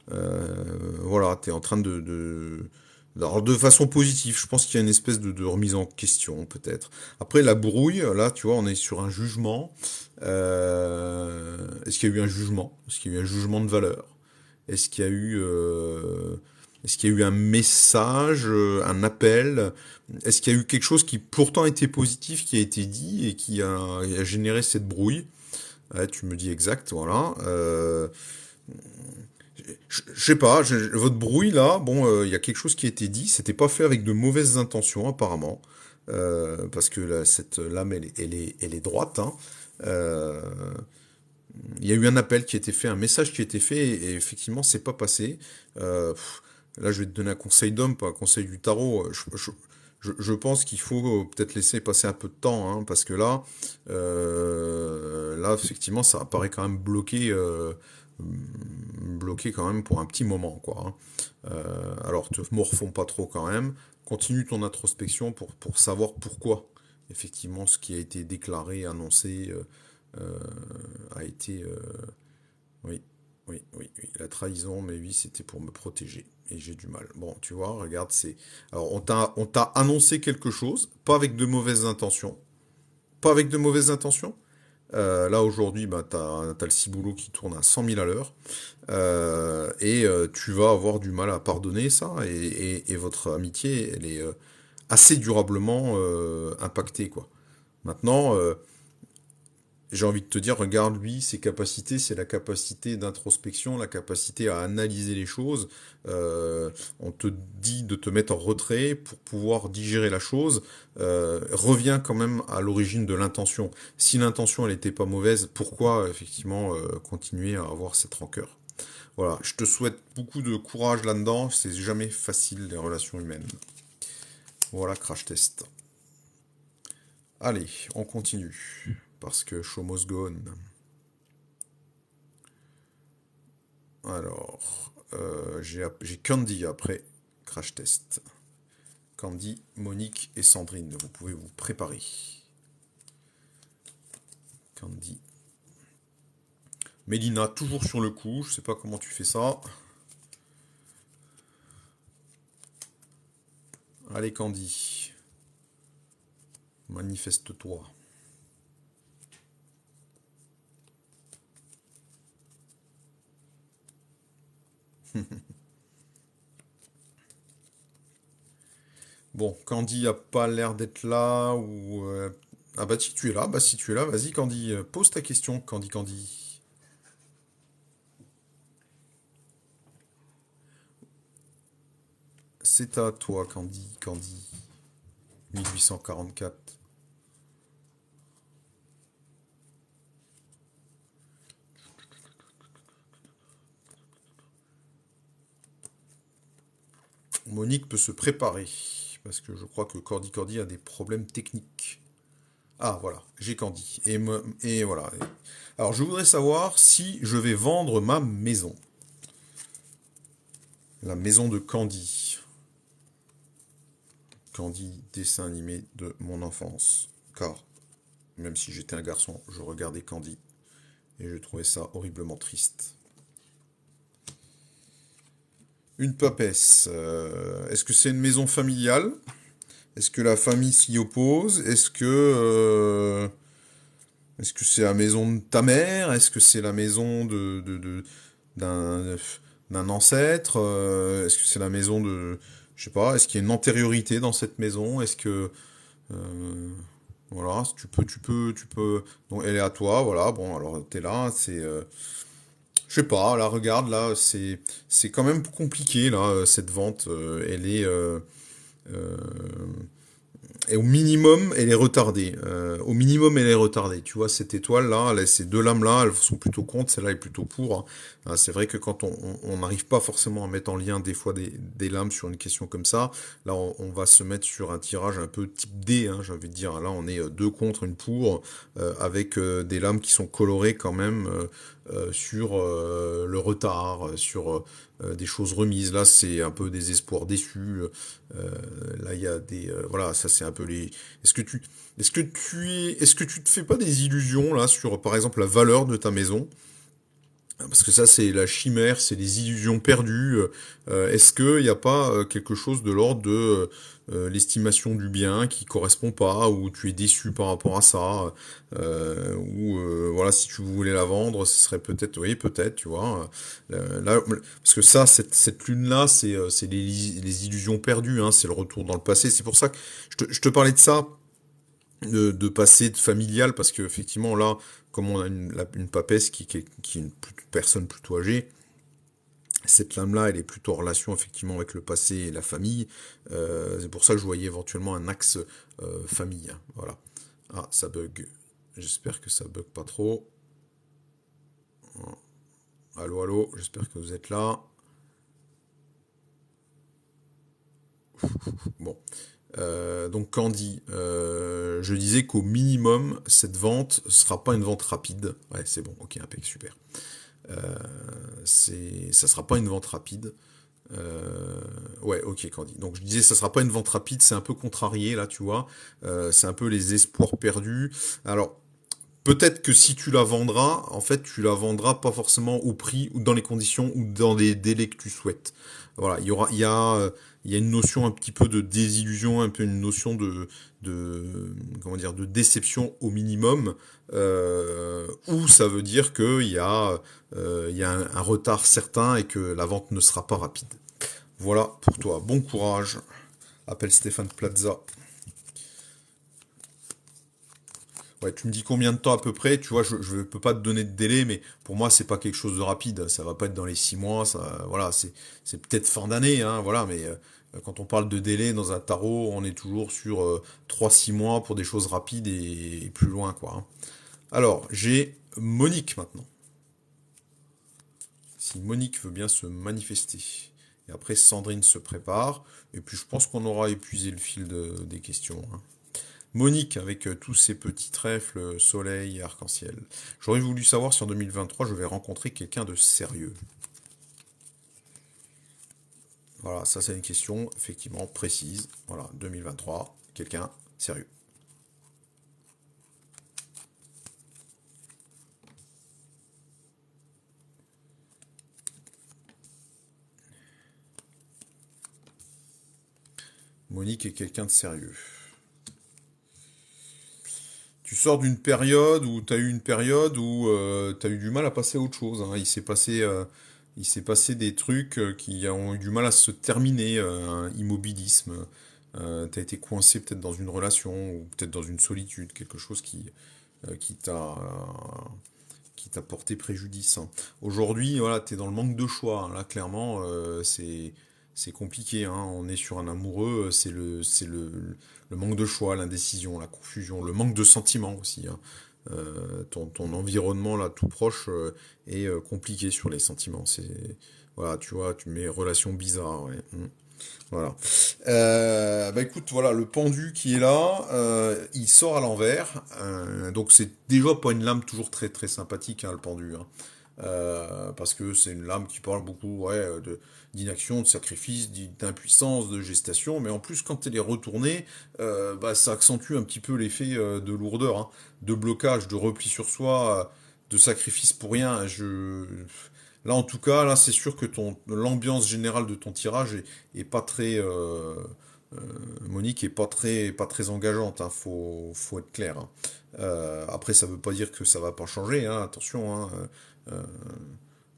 S1: Voilà, tu es en train alors de façon positive, je pense qu'il y a une espèce de remise en question, peut-être. Après, la brouille, là, tu vois, on est sur un jugement. Est-ce qu'il y a eu un jugement? Est-ce qu'il y a eu un jugement de valeur? Est-ce qu'il y a eu, est-ce qu'il y a eu un message, un appel? Est-ce qu'il y a eu quelque chose qui pourtant était positif, qui a été dit et qui a généré cette brouille? Ouais, tu me dis exact, voilà. Je sais pas, votre bruit là, bon, il y a quelque chose qui a été dit, c'était pas fait avec de mauvaises intentions apparemment, parce que là, cette lame, elle est droite, hein. Euh, il y a eu un appel qui a été fait, un message qui a été fait, et effectivement, c'est pas passé. Là, je vais te donner un conseil d'homme, pas un conseil du tarot. Je pense qu'il faut peut-être laisser passer un peu de temps, hein, parce que là, effectivement, ça apparaît quand même bloqué quand même pour un petit moment, quoi. Hein. Alors, te morfonds pas trop quand même. Continue ton introspection pour savoir pourquoi, effectivement, ce qui a été déclaré, annoncé, euh, a été... oui, oui. La trahison, mais oui, c'était pour me protéger. Et j'ai du mal. Bon, tu vois, regarde, c'est... Alors, on t'a annoncé quelque chose, pas avec de mauvaises intentions. Pas avec de mauvaises intentions. Là, aujourd'hui, bah, t'as le ciboulot qui tourne à 100 000 à l'heure. Tu vas avoir du mal à pardonner ça. Et votre amitié, elle est assez durablement impactée, quoi. Maintenant, j'ai envie de te dire, regarde lui, ses capacités, c'est la capacité d'introspection, la capacité à analyser les choses. On te dit de te mettre en retrait pour pouvoir digérer la chose. Reviens quand même à l'origine de l'intention. Si l'intention elle était pas mauvaise, pourquoi effectivement continuer à avoir cette rancœur? Voilà, je te souhaite beaucoup de courage là-dedans. C'est jamais facile les relations humaines. Voilà, crash test. Allez, on continue parce que show must go on. Alors, j'ai Candy après crash test. Candy, Monique et Sandrine, vous pouvez vous préparer. Candy. Mélina, toujours sur le coup, je sais pas comment tu fais ça. Allez Candy, manifeste-toi. Bon, Candy a pas l'air d'être là ou... Ah bah si tu es là, vas-y Candy, pose ta question Candy. c'est à toi, Candy, Candy. 1844. Monique peut se préparer, parce que je crois que Cordy Cordy a des problèmes techniques. Ah, voilà, j'ai Candy. Et voilà. Alors, je voudrais savoir si je vais vendre ma maison. La maison de Candy. Candy, dessin animé de mon enfance. Car, même si j'étais un garçon, je regardais Candy. Et je trouvais ça horriblement triste. Une papesse. Est-ce que c'est une maison familiale? Est-ce que la famille s'y oppose? Est-ce que c'est la maison de ta mère? Est-ce que c'est la maison d'un, d'un ancêtre? Est-ce que c'est la maison de, je sais pas, est-ce qu'il y a une antériorité dans cette maison? Euh, voilà, tu peux. Donc elle est à toi, voilà. Bon, alors t'es là, je sais pas. Là, regarde, là, c'est quand même compliqué là, cette vente. Euh, Et au minimum, elle est retardée. Au minimum, elle est retardée. Tu vois, cette étoile-là, ces deux lames-là, elles sont plutôt contre, celle-là est plutôt pour, hein. C'est vrai que quand on n'arrive pas forcément à mettre en lien des fois des lames sur une question comme ça, là, on va se mettre sur un tirage un peu type D, hein, j'ai envie de dire. Là, on est deux contre, une pour, avec des lames qui sont colorées quand même sur le retard, sur des choses remises. Là, c'est un peu des espoirs déçus. Là, il y a des voilà, ça c'est un peu les. Est-ce que tu, est-ce que tu te fais pas des illusions là sur, par exemple, la valeur de ta maison? Parce que ça, c'est la chimère, c'est les illusions perdues. Est-ce qu'il n'y a pas quelque chose de l'ordre de l'estimation du bien qui correspond pas, ou tu es déçu par rapport à ça, ou voilà, si tu voulais la vendre, ce serait peut-être, oui, peut-être, tu vois. Là, parce que ça, cette lune-là, c'est les illusions perdues, hein, c'est le retour dans le passé. C'est pour ça que je te parlais de ça, de passé de familial, parce que effectivement là, comme on a une papesse qui est une personne plutôt âgée, cette lame-là, elle est plutôt en relation effectivement avec le passé et la famille. C'est pour ça que je voyais éventuellement un axe famille, hein. Voilà. Ah, ça bug. J'espère que ça bug pas trop. Allô, allô, j'espère que vous êtes là. Bon. Donc Candy, je disais qu'au minimum, cette vente sera pas une vente rapide. Ouais, c'est bon, ok, impec, super. Ça sera pas une vente rapide. Ouais, ok, Candy. Donc je disais, ça sera pas une vente rapide, c'est un peu contrarié là, tu vois. C'est un peu les espoirs perdus. Alors, peut-être que si tu la vendras, en fait, tu la vendras pas forcément au prix ou dans les conditions ou dans les délais que tu souhaites. Voilà, il y a une notion un petit peu de désillusion, un peu une notion comment dire, de déception au minimum, où ça veut dire il y a un retard certain et que la vente ne sera pas rapide. Voilà pour toi. Bon courage. Appelle Stéphane Plaza. Ouais, tu me dis combien de temps à peu près, tu vois, je peux pas te donner de délai, mais pour moi, c'est pas quelque chose de rapide. Ça va pas être dans les 6 mois, ça, voilà, c'est peut-être fin d'année, hein, voilà, mais quand on parle de délai dans un tarot, on est toujours sur 3-6 mois pour des choses rapides et plus loin, quoi, hein. Alors, j'ai Monique maintenant. Si Monique veut bien se manifester. Et après, Sandrine se prépare. Et puis, je pense qu'on aura épuisé le fil des questions, hein. Monique, avec tous ses petits trèfles, soleil et arc-en-ciel. J'aurais voulu savoir si en 2023 je vais rencontrer quelqu'un de sérieux. Voilà, ça c'est une question effectivement précise. Voilà, 2023, quelqu'un sérieux. Monique est quelqu'un de sérieux. Tu sors d'une période où tu as eu une période où tu as eu du mal à passer à autre chose, hein. Il s'est passé des trucs qui ont eu du mal à se terminer, un immobilisme. Tu as été coincé peut-être dans une relation ou peut-être dans une solitude, quelque chose euh, qui t'a qui t'a porté préjudice, hein. Aujourd'hui, voilà, tu es dans le manque de choix, hein. Là, clairement, c'est compliqué, hein. On est sur un amoureux, le manque de choix, l'indécision, la confusion, le manque de sentiments aussi, hein. Ton environnement là tout proche est compliqué sur les sentiments. Voilà, tu vois, tu mets relation bizarre, ouais. Voilà. Bah écoute, voilà, le pendu qui est là, il sort à l'envers. Donc c'est déjà pas une lame toujours très très sympathique, hein, le pendu, hein. Parce que c'est une lame qui parle beaucoup, ouais, d'inaction, de sacrifice, d'impuissance, de gestation, mais en plus quand elle est retournée, bah, ça accentue un petit peu l'effet de lourdeur, hein, de blocage, de repli sur soi, de sacrifice pour rien. Là en tout cas, là c'est sûr que l'ambiance générale de ton tirage est pas très, Monique est pas très engageante, hein, faut être clair, hein. Après, ça veut pas dire que ça va pas changer, hein, attention, hein. Euh,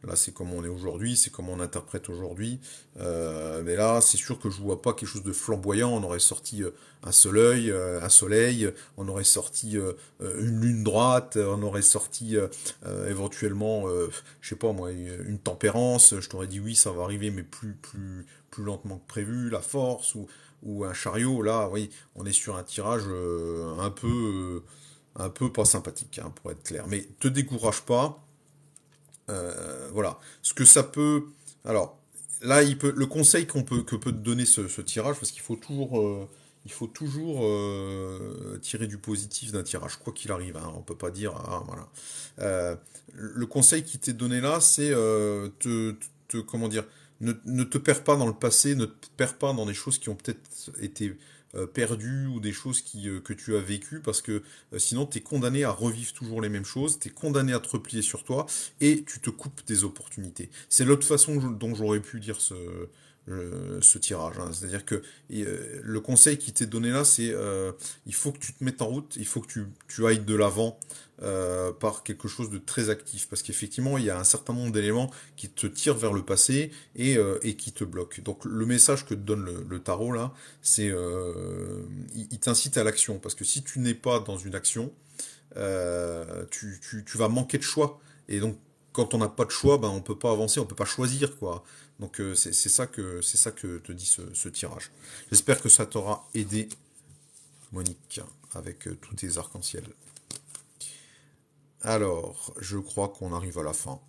S1: Là, c'est comme on est aujourd'hui, c'est comme on interprète aujourd'hui. Mais là, c'est sûr que je vois pas quelque chose de flamboyant. On aurait sorti un soleil, on aurait sorti une lune droite, on aurait sorti éventuellement, je sais pas moi, une tempérance. Je t'aurais dit oui, ça va arriver, mais plus lentement que prévu. La force ou un chariot. Là, oui, on est sur un tirage un peu pas sympathique, hein, pour être clair. Mais te décourage pas. Voilà. Ce que ça peut. Alors, là, le conseil que peut te donner ce tirage, parce il faut toujours tirer du positif d'un tirage, quoi qu'il arrive, hein. On peut pas dire, ah, voilà. Euh, le conseil qui t'est donné là, c'est comment dire, ne te perds pas dans le passé, ne te perds pas dans des choses qui ont peut-être été perdues ou des choses que tu as vécues, parce que sinon, tu es condamné à revivre toujours les mêmes choses, tu es condamné à te replier sur toi, et tu te coupes des opportunités. C'est l'autre façon dont j'aurais pu dire ce tirage, hein. C'est-à-dire que le conseil qui t'est donné là, c'est il faut que tu te mettes en route, il faut que tu ailles de l'avant par quelque chose de très actif, parce qu'effectivement, il y a un certain nombre d'éléments qui te tirent vers le passé et qui te bloquent. Donc le message que te donne le tarot là, c'est il t'incite à l'action, parce que si tu n'es pas dans une action, tu vas manquer de choix. Et donc, quand on n'a pas de choix, ben, on peut pas avancer, on peut pas choisir, quoi. Donc, c'est ça que te dit ce tirage. J'espère que ça t'aura aidé, Monique, avec tous tes arcs-en-ciel. Alors, je crois qu'on arrive à la fin.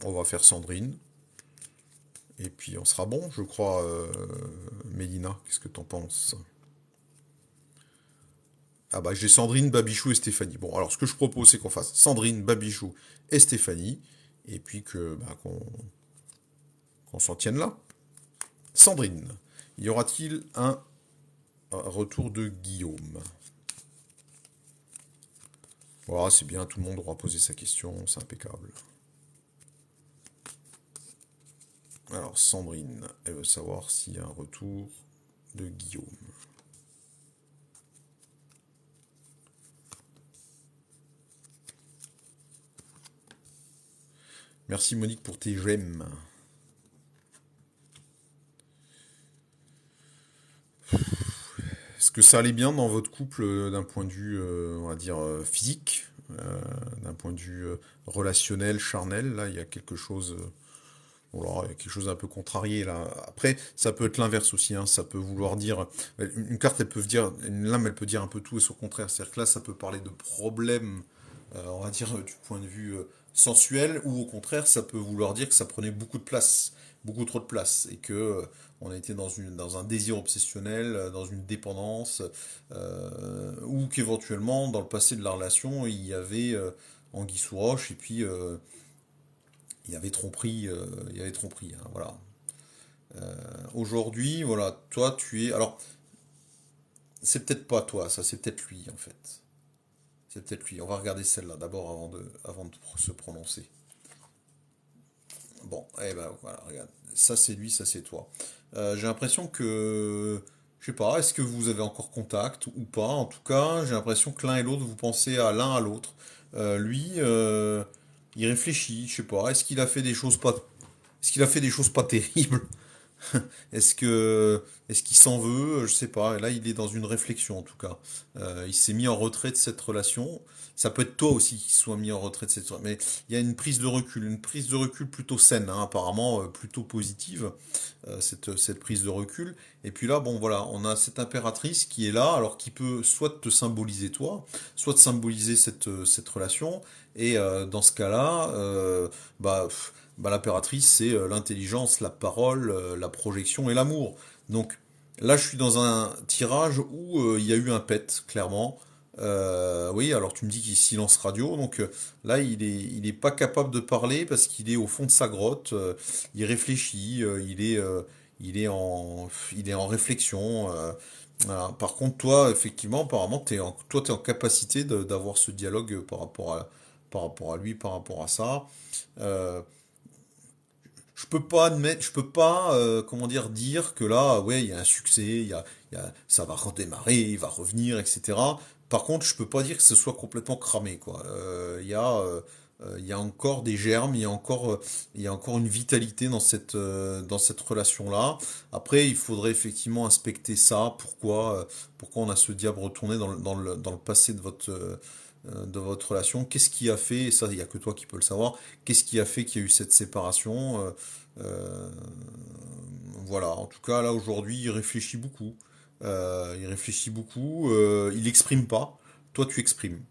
S1: On va faire Sandrine. Et puis, on sera bon, je crois, Mélina. Qu'est-ce que t'en penses? Ah bah, j'ai Sandrine, Babichou et Stéphanie. Bon, alors, ce que je propose, c'est qu'on fasse Sandrine, Babichou et Stéphanie. Et puis qu'on s'en tienne là. Sandrine, y aura-t-il un retour de Guillaume? Voilà, c'est bien, tout le monde aura posé sa question, c'est impeccable. Alors, Sandrine, elle veut savoir s'il y a un retour de Guillaume. Merci Monique pour tes j'aime. Est-ce que ça allait bien dans votre couple d'un point de vue, on va dire, physique, d'un point de vue relationnel, charnel? Là, il y a quelque chose. Voilà, il y a quelque chose d'un peu contrarié là. Après, ça peut être l'inverse aussi, hein. Ça peut vouloir dire une carte, elle peut dire une lame, elle peut dire un peu tout et son contraire. C'est-à-dire que là, ça peut parler de problèmes, on va dire du point de vue sensuel, ou au contraire, ça peut vouloir dire que ça prenait beaucoup de place, beaucoup trop de place, et que on était dans un désir obsessionnel, dans une dépendance, ou qu'éventuellement, dans le passé de la relation, il y avait anguille sous roche, et puis il y avait tromperie, hein, voilà. Aujourd'hui, voilà, toi, tu es. Alors, c'est peut-être pas toi, ça, c'est peut-être lui, en fait. C'est peut-être lui. On va regarder celle-là d'abord avant de se prononcer. Bon, eh ben voilà, regarde. Ça, c'est lui, ça, c'est toi. J'ai l'impression que. Je sais pas, est-ce que vous avez encore contact ou pas? En tout cas, j'ai l'impression que l'un et l'autre, vous pensez à l'un à l'autre. Lui, il réfléchit, je sais pas. Est-ce qu'il a fait des choses pas terribles? Est-ce que est-ce qu'il s'en veut? Je sais pas. Et là, il est dans une réflexion en tout cas. Il s'est mis en retrait de cette relation. Ça peut être toi aussi qui sois mis en retrait de cette relation. Mais il y a une prise de recul plutôt saine, hein, apparemment plutôt positive, cette prise de recul. Et puis là, bon voilà, on a cette impératrice qui est là, alors qui peut soit te symboliser toi, soit te symboliser cette relation. Et dans ce cas-là, bah, l'impératrice, c'est l'intelligence, la parole, la projection et l'amour. Donc là, je suis dans un tirage où il y a eu un pet, clairement. Oui, alors tu me dis qu'il silence radio, donc là, il est pas capable de parler parce qu'il est au fond de sa grotte, il réfléchit, il est en réflexion. Voilà. Par contre, toi, effectivement, apparemment, t'es en capacité d'avoir ce dialogue par rapport à lui, par rapport à ça. Euh, je peux pas, comment dire que là, ouais, il y a un succès, ça va redémarrer, il va revenir, etc. Par contre, je peux pas dire que ce soit complètement cramé, quoi. Il y a encore des germes, il y a encore une vitalité dans cette relation-là. Après, il faudrait effectivement inspecter ça. Pourquoi on a ce diable retourné dans le passé de votre relation? Qu'est-ce qui a fait, et ça, il y a que toi qui peux le savoir, qu'est-ce qui a fait qu'il y a eu cette séparation? Euh, voilà, en tout cas, là, aujourd'hui, il réfléchit beaucoup. Il réfléchit beaucoup, il exprime pas. Toi, tu exprimes.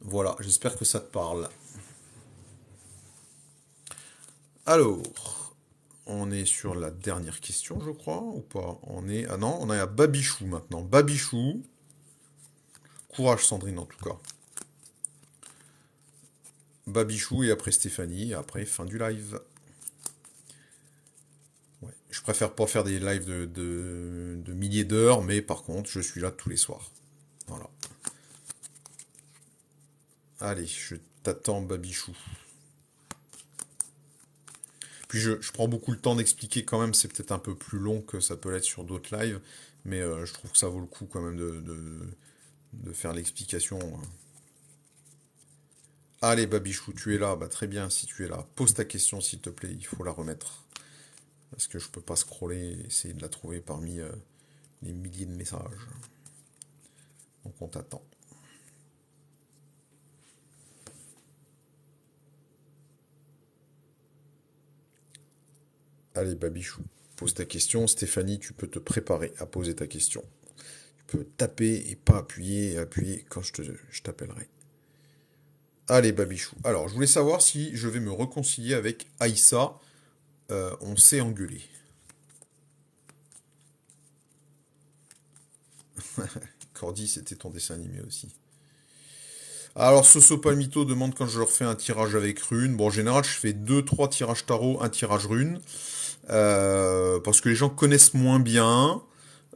S1: Voilà, j'espère que ça te parle. Alors, on est sur la dernière question, je crois, ou pas? Ah non, on est à Babichou maintenant. Babichou, courage Sandrine en tout cas. Babichou et après Stéphanie, et après fin du live. Ouais. Je préfère pas faire des lives de milliers d'heures, mais par contre, je suis là tous les soirs. Voilà. Allez, je t'attends, Babichou. Puis je prends beaucoup le temps d'expliquer quand même, c'est peut-être un peu plus long que ça peut l'être sur d'autres lives, mais je trouve que ça vaut le coup quand même de faire l'explication. Allez, Babichou, tu es là, bah très bien, si tu es là, pose ta question s'il te plaît, il faut la remettre. Parce que je peux pas scroller et essayer de la trouver parmi les milliers de messages. Donc on t'attend. Allez, Babichou, pose ta question. Stéphanie, tu peux te préparer à poser ta question. Tu peux taper et pas appuyer et appuyer quand je t'appellerai. Allez, Babichou. Alors, je voulais savoir si je vais me réconcilier avec Aïssa. On s'est engueulé. Cordy, c'était ton dessin animé aussi. Alors, Soso Palmito demande quand je leur fais un tirage avec rune. Bon, en général, je fais deux, trois tirages tarot, un tirage rune. Parce que les gens connaissent moins bien.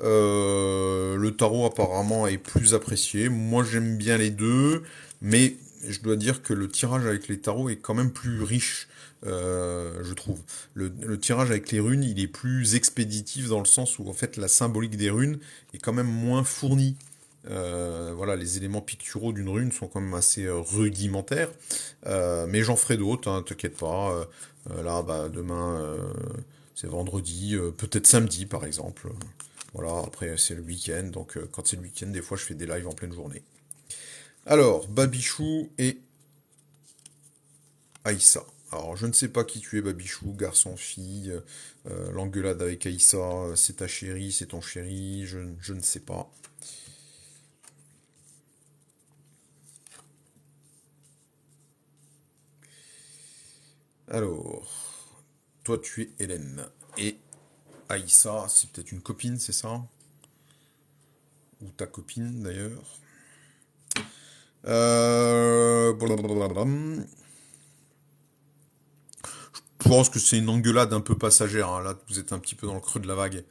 S1: Le tarot apparemment est plus apprécié. Moi j'aime bien les deux, mais je dois dire que le tirage avec les tarots est quand même plus riche, je trouve. Le tirage avec les runes, il est plus expéditif dans le sens où en fait la symbolique des runes est quand même moins fournie. Voilà, les éléments picturaux d'une rune sont quand même assez rudimentaires, mais j'en ferai d'autres, hein, t'inquiète pas. Là, bah, demain, c'est vendredi, peut-être samedi par exemple. Voilà, après c'est le week-end, donc quand c'est le week-end, des fois je fais des lives en pleine journée. Alors, Babichou et Aïssa. Alors, je ne sais pas qui tu es, Babichou, garçon, fille, l'engueulade avec Aïssa, c'est ta chérie, c'est ton chéri, je ne sais pas. Alors, toi tu es Hélène. Et Aïssa, c'est peut-être une copine, c'est ça? Ou ta copine d'ailleurs. Blablabla. Je pense que c'est une engueulade un peu passagère, hein. Là, vous êtes un petit peu dans le creux de la vague.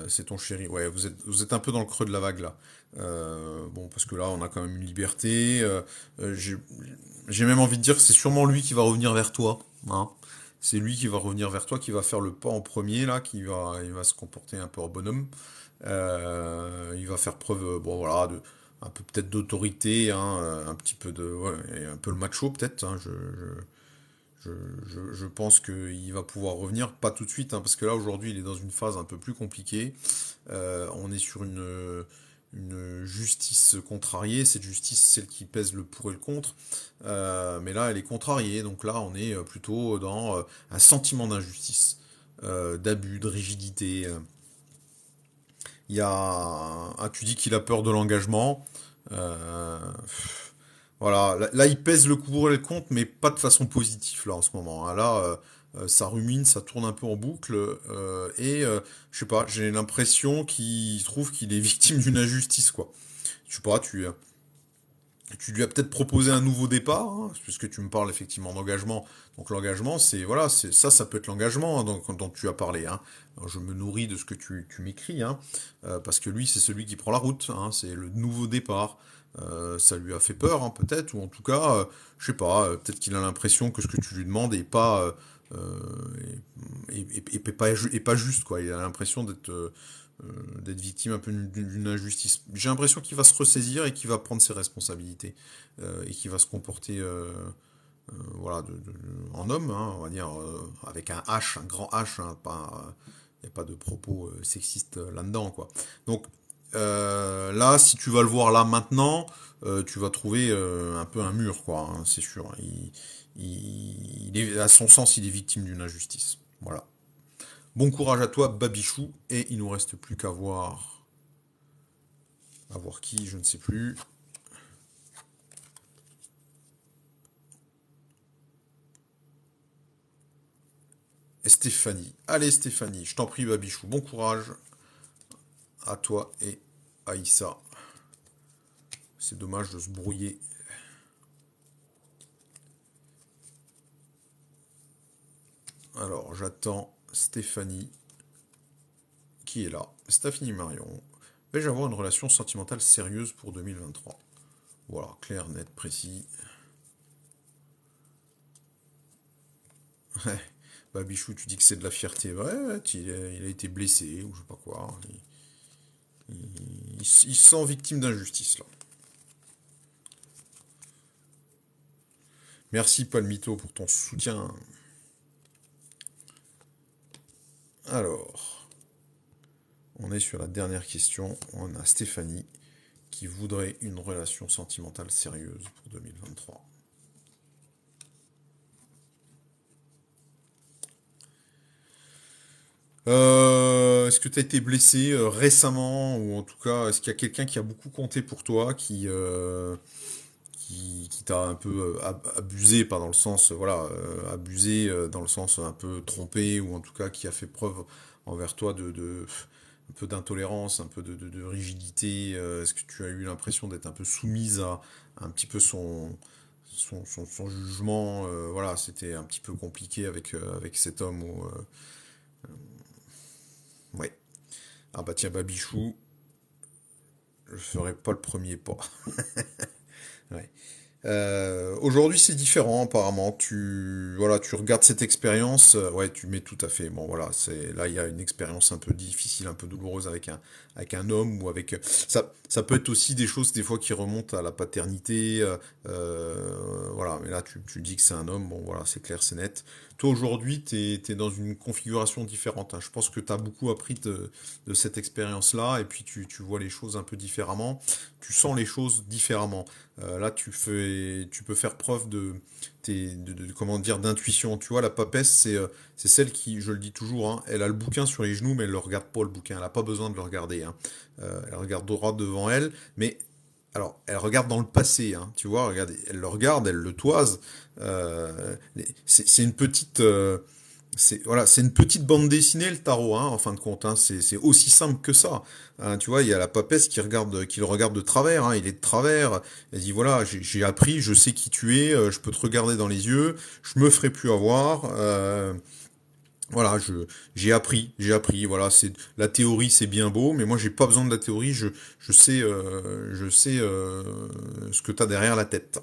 S1: C'est ton chéri. Ouais, vous êtes un peu dans le creux de la vague là. Bon, parce que là, on a quand même une liberté. J'ai même envie de dire que c'est sûrement lui qui va revenir vers toi, hein. C'est lui qui va revenir vers toi, qui va faire le pas en premier là, il va se comporter un peu en bonhomme. Il va faire preuve, bon voilà, un peu peut-être d'autorité, hein, un petit peu de, ouais, et un peu le macho peut-être, hein, Je pense qu'il va pouvoir revenir, pas tout de suite, hein, parce que là aujourd'hui il est dans une phase un peu plus compliquée. On est sur une justice contrariée. Cette justice, c'est celle qui pèse le pour et le contre. Mais là, elle est contrariée. Donc là, on est plutôt dans un sentiment d'injustice, d'abus, de rigidité. Il y a, tu dis qu'il a peur de l'engagement. Euh, voilà, là, il pèse le pour et le contre, mais pas de façon positive là en ce moment, hein. Là, ça rumine, ça tourne un peu en boucle, je sais pas, j'ai l'impression qu'il trouve qu'il est victime d'une injustice, quoi. Je sais pas, tu lui as peut-être proposé un nouveau départ, hein, puisque tu me parles effectivement d'engagement. Donc l'engagement, c'est voilà, c'est ça peut être l'engagement, hein, dont tu as parlé, hein. Alors, je me nourris de ce que tu m'écris, hein, parce que lui, c'est celui qui prend la route, hein, c'est le nouveau départ. Ça lui a fait peur, hein, peut-être, ou en tout cas, je sais pas, peut-être qu'il a l'impression que ce que tu lui demandes est pas est pas juste, quoi. Il a l'impression d'être victime un peu d'une injustice. J'ai l'impression qu'il va se ressaisir et qu'il va prendre ses responsabilités, et qu'il va se comporter voilà, en homme, hein, on va dire, avec un H, un grand H, hein, pas, il n'y a pas de propos sexistes là-dedans, quoi. Donc là, si tu vas le voir là maintenant, tu vas trouver un peu un mur, quoi, hein, c'est sûr. Il est, à son sens, il est victime d'une injustice. Voilà. Bon courage à toi, Babichou, et il nous reste plus à voir qui, je ne sais plus. Et Stéphanie. Allez, Stéphanie, je t'en prie, Babichou. Bon courage à toi et à Issa. C'est dommage de se brouiller. Alors, j'attends Stéphanie, qui est là. Stéphanie Marion. Vais-je avoir une relation sentimentale sérieuse pour 2023? Voilà, clair, net, précis. Ouais. Babichou, tu dis que c'est de la fierté. Ouais, ouais, il a été blessé, ou je sais pas quoi. Il se sent victime d'injustice, là. Merci, Palmito, pour ton soutien. Alors, on est sur la dernière question. On a Stéphanie qui voudrait une relation sentimentale sérieuse pour 2023. Est-ce que tu as été blessé récemment, ou en tout cas, est-ce qu'il y a quelqu'un qui a beaucoup compté pour toi, qui t'a un peu abusé, pas dans le sens, voilà, abusé dans le sens un peu trompé, ou en tout cas qui a fait preuve envers toi un peu d'intolérance, un peu de rigidité. Est-ce que tu as eu l'impression d'être un peu soumise à un petit peu son jugement? Voilà, c'était un petit peu compliqué avec cet homme. Ouais. Ah bah tiens, Babichou, je ferai pas le premier pas. Ouais. Aujourd'hui, c'est différent, apparemment. Voilà, tu regardes cette expérience, ouais, tu mets tout à fait. Bon, voilà, là, il y a une expérience un peu difficile, un peu douloureuse avec un homme, ou avec, ça peut être aussi des choses, des fois, qui remontent à la paternité, voilà. Mais là, tu dis que c'est un homme, bon, voilà, c'est clair, c'est net. Toi, aujourd'hui, t'es dans une configuration différente, hein. Je pense que t'as beaucoup appris de cette expérience-là, et puis tu vois les choses un peu différemment. Tu sens les choses différemment. Là, tu peux faire preuve comment dire, d'intuition. Tu vois, la papesse, c'est celle qui, je le dis toujours, hein, elle a le bouquin sur les genoux, mais elle ne le regarde pas, le bouquin. Elle n'a pas besoin de le regarder, hein. Elle regarde droit devant elle, mais alors, elle regarde dans le passé, hein, tu vois, regarde, elle le regarde, elle le toise. C'est une petite, voilà, c'est une petite bande dessinée, le tarot, hein, en fin de compte, hein. C'est aussi simple que ça, hein. Tu vois, il y a la papesse qui le regarde de travers, hein. Il est de travers. Elle dit voilà, j'ai appris, je sais qui tu es, je peux te regarder dans les yeux, je me ferai plus avoir. Voilà, j'ai appris. Voilà, c'est la théorie, c'est bien beau, mais moi j'ai pas besoin de la théorie. Je sais ce que t'as derrière la tête.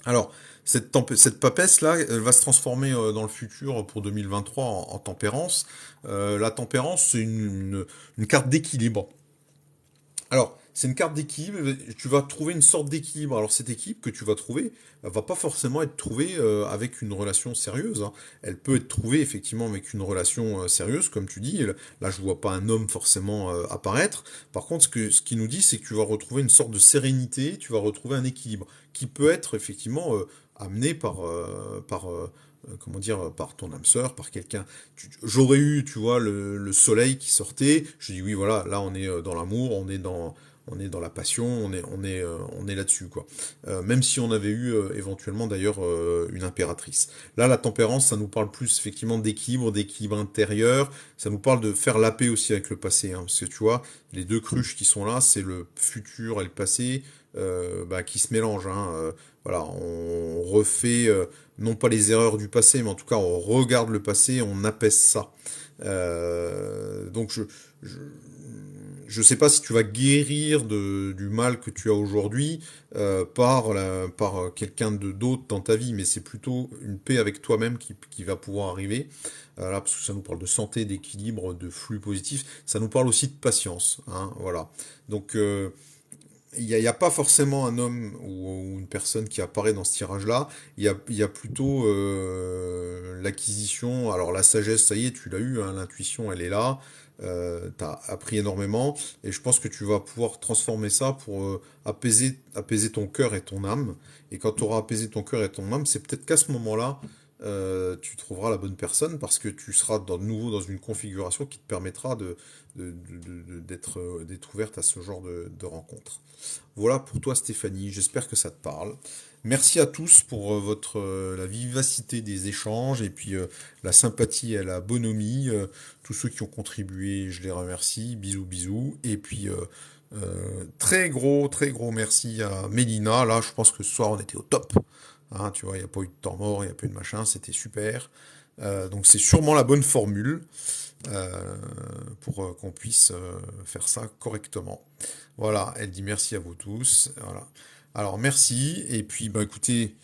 S1: Alors, cette papesse-là, elle va se transformer dans le futur pour 2023 en tempérance. La tempérance, c'est une carte d'équilibre. Alors, c'est une carte d'équilibre. Tu vas trouver une sorte d'équilibre. Alors cette équilibre que tu vas trouver, elle va pas forcément être trouvée avec une relation sérieuse, hein. Elle peut être trouvée effectivement avec une relation sérieuse, comme tu dis. Là, je vois pas un homme forcément apparaître. Par contre, ce qui nous dit, c'est que tu vas retrouver une sorte de sérénité. Tu vas retrouver un équilibre qui peut être effectivement amené comment dire, par ton âme sœur, par quelqu'un. J'aurais eu, tu vois, le soleil qui sortait. Je dis oui, voilà, là on est dans l'amour, on est dans la passion, on est là-dessus, quoi. Même si on avait eu éventuellement d'ailleurs une impératrice. Là, la tempérance, ça nous parle plus effectivement d'équilibre intérieur. Ça nous parle de faire la paix aussi avec le passé, hein, parce que tu vois, les deux cruches qui sont là, c'est le futur et le passé qui se mélangent, hein. Voilà, on refait non pas les erreurs du passé, mais en tout cas on regarde le passé, on apaise ça. Donc je, je sais pas si tu vas guérir du mal que tu as aujourd'hui par quelqu'un de d'autre dans ta vie, mais c'est plutôt une paix avec toi-même qui va pouvoir arriver. Là, parce que ça nous parle de santé, d'équilibre, de flux positif. Ça nous parle aussi de patience, hein, voilà. Donc il y a pas forcément un homme ou une personne qui apparaît dans ce tirage-là. Il y a plutôt l'acquisition. Alors la sagesse, ça y est, tu l'as eu, hein, l'intuition, elle est là. T'as appris énormément et je pense que tu vas pouvoir transformer ça pour apaiser ton cœur et ton âme. Et quand tu auras apaisé ton cœur et ton âme, c'est peut-être qu'à ce moment-là, tu trouveras la bonne personne parce que tu seras de nouveau dans une configuration qui te permettra d'être ouverte à ce genre de rencontre. Voilà pour toi Stéphanie, j'espère que ça te parle. Merci à tous pour la vivacité des échanges et puis la sympathie et la bonhomie. Tous ceux qui ont contribué, je les remercie. Bisous, bisous. Et puis très gros merci à Mélina. Là, je pense que ce soir on était au top. Hein, tu vois, il n'y a pas eu de temps mort, il n'y a pas eu de machin, c'était super. Donc c'est sûrement la bonne formule euh, pour qu'on puisse faire ça correctement. Voilà, elle dit merci à vous tous. Voilà. Alors merci, et puis bah écoutez,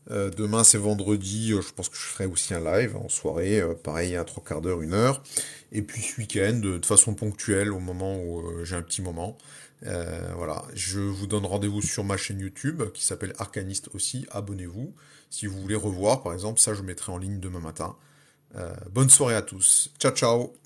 S1: demain c'est vendredi, je pense que je ferai aussi un live en soirée, pareil, un trois quarts d'heure, une heure. Et puis ce week-end, de façon ponctuelle, au moment où j'ai un petit moment. Voilà, je vous donne rendez-vous sur ma chaîne YouTube qui s'appelle Arcaniste aussi, abonnez-vous. Si vous voulez revoir, par exemple, ça je mettrai en ligne demain matin. Bonne soirée à tous. Ciao ciao.